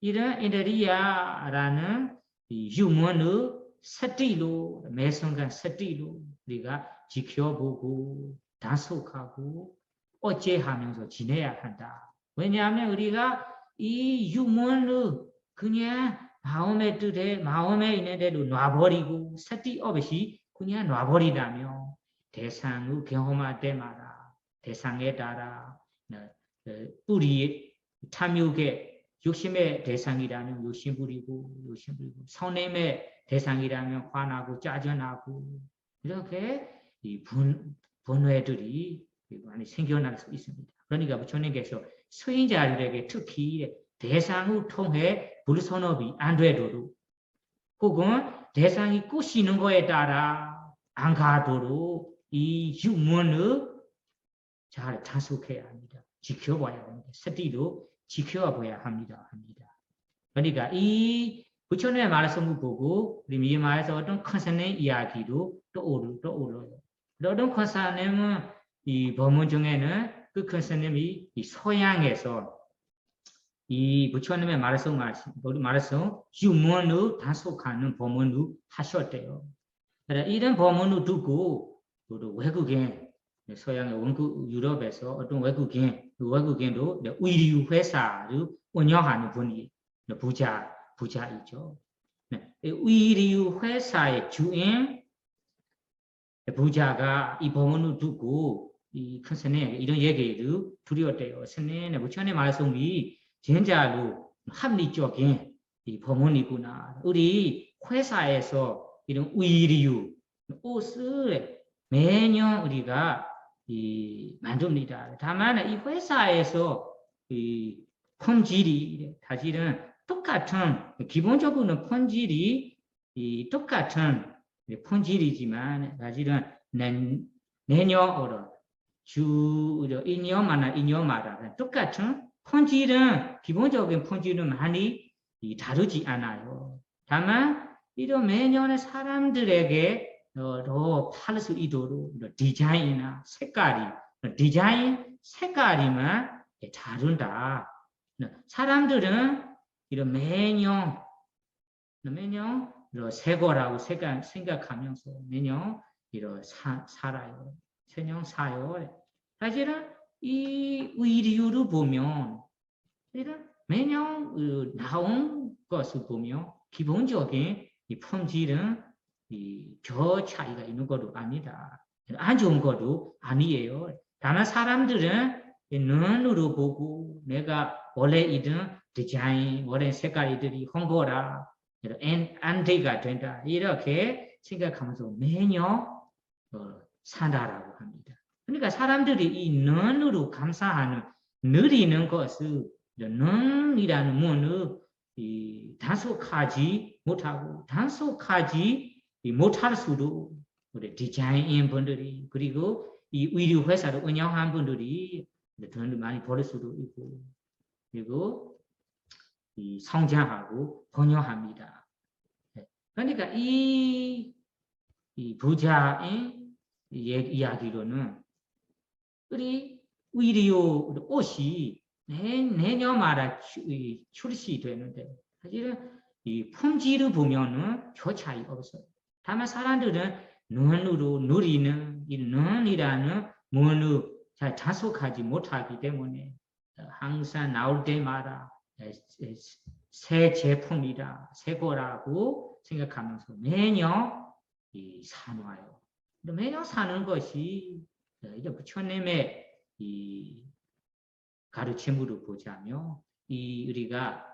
이런 인드리야라는 육문을 사티로, 매 순간 사티로 우리가 지켜보고 단속하고 어째하면서 지내야 한다. 왜냐하면 우리가 이 육문을 그냥 마음에 있는 대로 놔버리고 사티 없이 그냥 놔버리다면 대상을 경험할 때마다 대상에 따라 우리 탐욕의 욕심의 대상이라면 욕심 부리고, 선행의 대상이라면 화나고 짜증나고, 이렇게 이 분뇌들이 많이 생겨날 수 있습니다. 그러니까 부처님께서 수행자들에게 특히 대상을 통해 불선업이 안 되도록 혹은 대상이 꼬시는 거에 따라 안 가도록 이 유문을 잘 단속해야 합니다. 지켜봐야 합니다. 스티로 지켜봐야 합니다. 그러니까 이 부처님의 말씀을 보고 우리 미마에서 어떤 컨셉의 이야기도 떠오르요. 어떤 컨셉은 이 법문 중에는 그 컨셉이 이 서양에서 이 부처님의 말씀 유문을 단속하는 법문을 하셨대요. 이런 법문을 두고 외국인 서양의 원국 유럽에서 어떤 외국인도 의류 회사를 운영하는 분이 부자이죠. 의류 회사의 주인 부자가 이 법문을 두고 이 큰 스님에게 이런 얘기를 드렸대요. 스님의 부처님의 말씀이 진짜로 합리적인 이 법문이구나. 우리 회사에서 이런 의류 옷을 매년 우리가 만듭니다. 다만 이 회사에서 이 품질이 사실은 똑같은 기본적으로는 품질이 똑같은 품질이지만 사실은 내년으로 주 2년마다 똑같은 품질은 기본적인 품질은 많이 다르지 않아요. 다만 이런 매년에 사람들에게 더 팔 수 있도록 디자인이나 색깔이만 다른다. 사람들은 이런 매년 새 거라고 생각하면서 매년 이런 살아요. 매년 사요. 사실은 이 의류를 보면 매년 나온 것을 보면 기본적인 이 품질은 별 차이가 있는 것도 아니다. 안 좋은 것도 아니에요. 다만 사람들은 눈으로 보고 내가 원래 이런 디자인, 원래 색깔이들이 홍보라, 안티가 된다. 이렇게 생각하면서 매년 산다라고 합니다. 그러니까 사람들이 이 눈으로 감상하는 느리는 것을 눈이라는 문을 단속하지 못할 수도 우리 디자인인 분들이 그리고 이 의류 회사를 운영한 분들이 돈을 많이 벌 수도 있고 그리고 이 성장하고 번영합니다. 그러니까 이 부자의 이야기로는 우리 의류 옷이 내년마다 출시되는데 사실은 이 품질을 보면은 별 차이 없어요. 다만 사람들은 눈으로 누리는 이 눈이라는 문을 잘 단속하지 못하기 때문에 항상 나올 때마다 새 제품이다, 새 거라고 생각하면서 매년 사놔요. 매년 사는 것이 이제 부처님의 가르침으로 보자면 우리가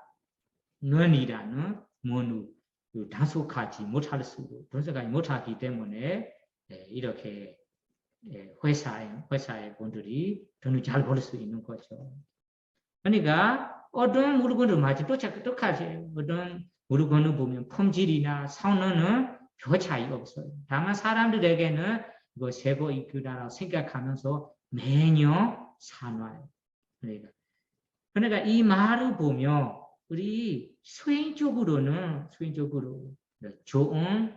눈이라는 문을 단속하지 못하기 때문에 이렇게 회사의 분들이 돈을 잘 벌 수 있는 거죠. 그러니까 어떤 물건을 마치 똑같아요. 어떤 물건을 보면 품질이나 성능은 별 차이 없어요. 다만 사람들에게는 이거 새거 있구나라고 생각하면서 매년 사놔요. 그러니까 이 말을 보면 우리 수행적으로 좋은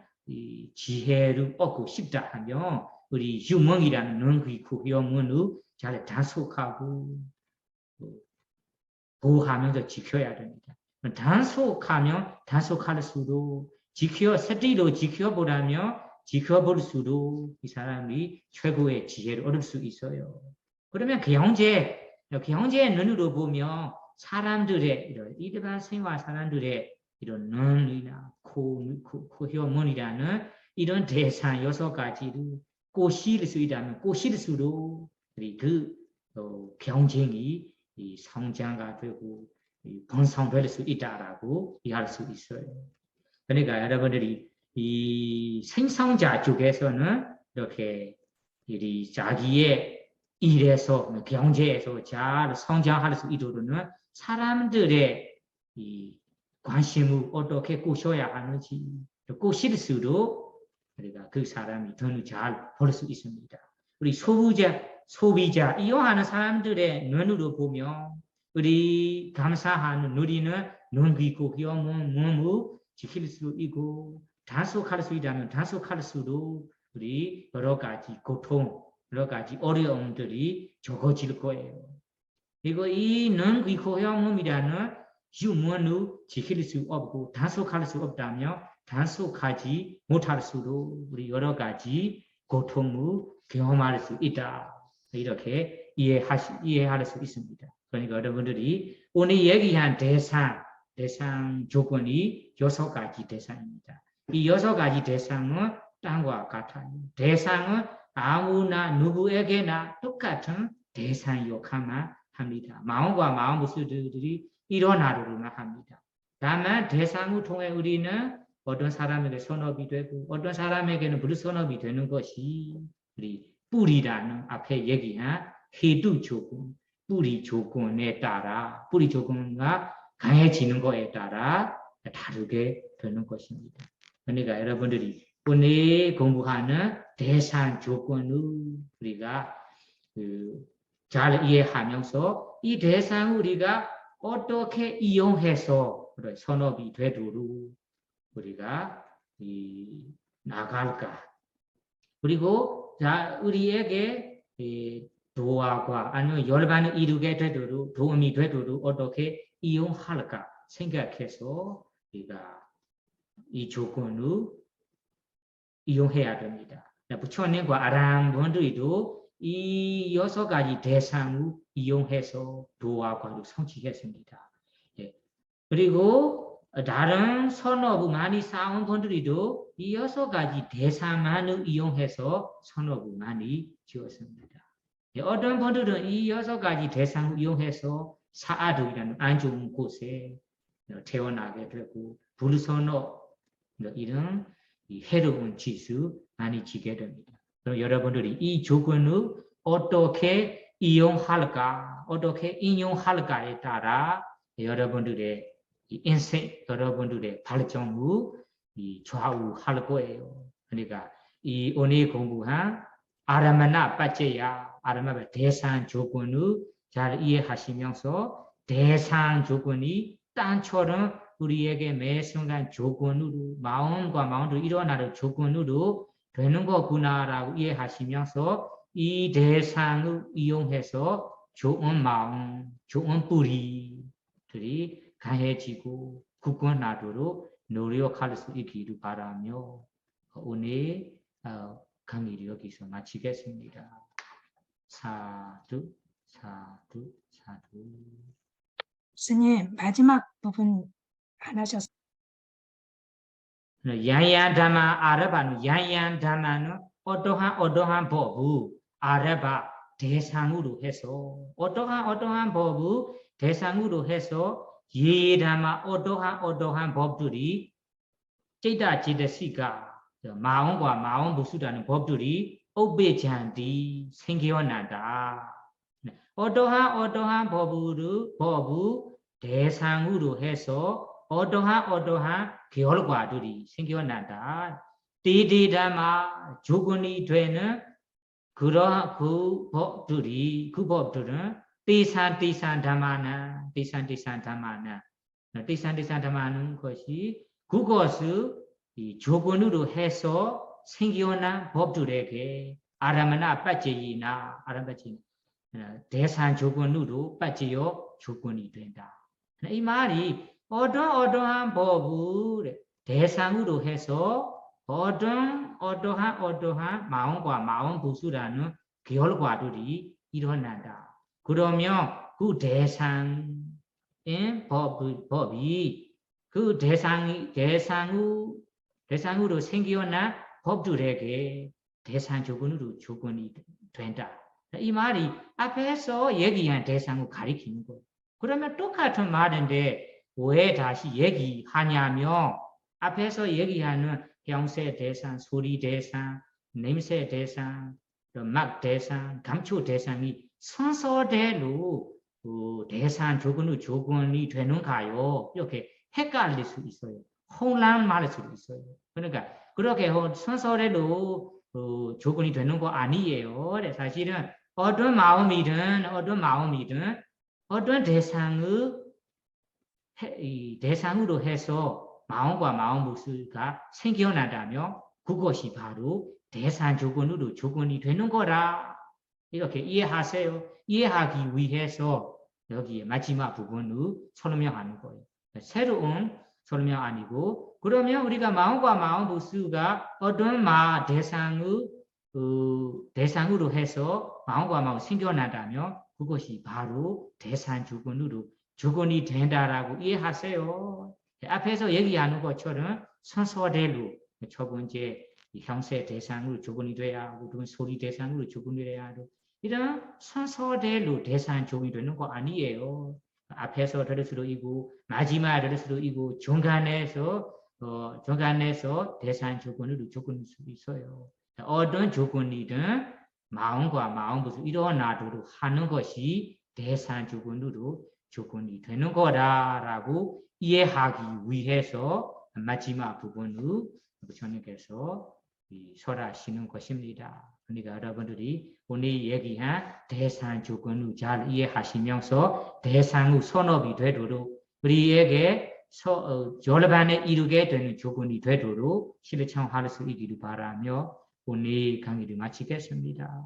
지혜를 얻고 싶다 하면 우리 유명이라는 그 유명을 잘 단속하고 보호하면서 지켜야 됩니다. 단속하면 단속할수록 스티로 지켜볼수록 이 사람이 최고의 지혜를 얻을 수 있어요. 그러면 경제의 눈으로 보면 사람들의 일반 생활 사람들의 이런 눈이나 코효문이라는 이런 대상 6가지를 꼬실 수 있다면 꼬실수록 그 경쟁이 성장가 되고 번성될 수 있다라고 이해할 수 있어요. 그러니까 여러분들이 이 생성자 쪽에서는 이렇게 자기의 일에서 경제에서 잘 성장할 수 있도록은 사람들의 이 관심을 어떻게 꼬셔야 하는지 꼬실 수도 우리가 그 사람이 더 잘 볼 수 있습니다. 우리 소비자 이용하는 사람들의 눈으로 보면 우리 감사하는 누리는 눈귀고 몸을 지킬 수 있고 단속할 수 있다면 단속할 수도 우리 여러 가지 고통, 여러 가지 어려움들이 적어질 거예요. 그리고 이 눈귀고 몸이라는 유문을 지킬 수 없고 단속할 수 없다면 단속하지 못할 수도 우리 여러 가지 고통을 경험할 수 있다. 이렇게 이해할 수 있습니다. 그러니까 여러분들이 오늘 얘기한 대상 조건이 6가지 대상입니다. 이 6가지 대상은 땅과 같아요. 대상은 아무나 누구에게나 똑같은 대상 역할만 합니다. 마음과 마음 모습들이 일어나도록만 합니다. 다만 대상을 통해 우리는 어떤 사람에게 선업이 되고 어떤 사람에게는 불선업이 되는 것이 우리 뿌리라는 앞에 얘기한 해두 조건, 뿌리 조건에 따라 뿌리 조건과 강해지는 것에 따라 다르게 되는 것입니다. 그러니까 여러분들이 오늘 공부하는 대상 조건을 우리가 잘 이해하면서 이 대상을 우리가 어떻게 이용해서 선업이 되도록 우리가 나갈까? 그리고 우리에게 도화과 아니면 열반을 이루게 되도록 도움이 되도록 어떻게 이용할까 생각해서 우리가 이 조건을 이용해야 됩니다. 부처님과 아랑분들도 이 6가지 대상을 이용해서 도화과를 성취했습니다. 그리고 다른 선업을 많이 쌓은 분들도 이 6가지 대상만을 이용해서 선업을 많이 지었습니다. 어떤 분들은 이 6가지 대상을 이용해서 사아도이라는 안 좋은 곳에 태어나게 되고 불선업 이런 해로운 짓을 많이 지게 됩니다. 그럼 여러분들이 이 조건을 어떻게 이용할까, 어떻게 인용할까에 따라 여러분들의 인생, 여러분들의 발전을 좌우할 거예요. 그러니까 이 오늘 공부한 아라마나 빠제야, 아라마나 대상 조건을 잘 이해하시면서 대상 조건이 땅처럼 우리에게 매 순간 조건으로 마음과 마음으로 일어나는 조건으로 되는 거구나라고 이해하시면서 이 대상을 이용해서 좋은 마음, 좋은 뿌리들이 강해지고 굳건하도록 노력할 수 있기를 바라며 오늘 강의를 여기서 마치겠습니다. 사두, 사두, 사두. 스님, 마지막 부분 안 하셨어요. 야야다마 아라바는 야야다마는 어떠한 법을 아라바 대상으로 해서 어떠한 법을 대상으로 해서 예다마 어떠한 법들이 찌다시가 마음과 마음 부수라는 법들이 옥배잔디 생겨난다. 어떠한 법을 대상으로 해서 어떠한 결과들이 생겨난다. 디디다마 조건이 되는 그러한 그 법들은 띠산 담아나 담아는 것이 그것을 이 조건으로 해서 생겨난 법들에게 아라마나 빠제이나 대상 조건으로 빠지요 조건이 된다. 이 말이 어떠한 법을 대상으로 해서 어떠한 마음과 마음 부수라는 결과들이 일어난다. 그러면 그 대상의 법이 그 대상으로 생겨난 법들에게 대상 조건이 된다. 이 말이 앞에서 얘기한 대상을 가리키는 거예요. 그러면 똑같은 말인데 왜 다시 얘기하냐면 앞에서 얘기하는 형세 대상, 소리 대상, 냄새 대상, 맛 대상, 감촉 대상이 순서대로 대상 조건이 되는가요? 이렇게 헷갈릴 수 있어요. 혼란할 수도 있어요. 그러니까 그렇게 순서대로 조건이 되는 거 아니에요. 사실은 어떤 마음이든 어떤 대상으로 해서 마음과 마음 모습가 생겨난다면 그것이 바로 대상 조건이 되는 거라. 이렇게 이해하세요. 이해하기 위해서 여기에 마지막 부분을 설명하는 거예요. 새로운 설명 아니고, 그러면 우리가 마음과 마음 모습가 어떤 대상으로 해서 마음과 마음 생겨난다면 그것이 바로 대상 조건이 된다라고 이해하세요. 앞에서 얘기하는 것처럼 순서대로 첫 번째 형세 대상으로 조건이 돼야 하고, 그건 소리 대상으로 조건이 돼야 하고, 이런 순서대로 대상 조건이 되는 거 아니에요. 앞에서 들을 수도 있고, 마지막에 들을 수도 있고, 중간에서 대상 조건이 수도 있어요. 어떤 조건이든 마음과 마음 모습 일어나도록 하는 것이 대상 조건이 되는 거다라고 이해하기 위해서 마지막 부분을 부처님께서 설하시는 것입니다. 그러니까 여러분들이 오늘 얘기한 대상 조건을 잘 이해하시면서 대상의 선업이 되도록 우리에게 졸업안에 이르게 되는 조건이 되도록 실천할 수 있기를 바라며 오늘 강의를 마치겠습니다.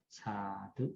사두.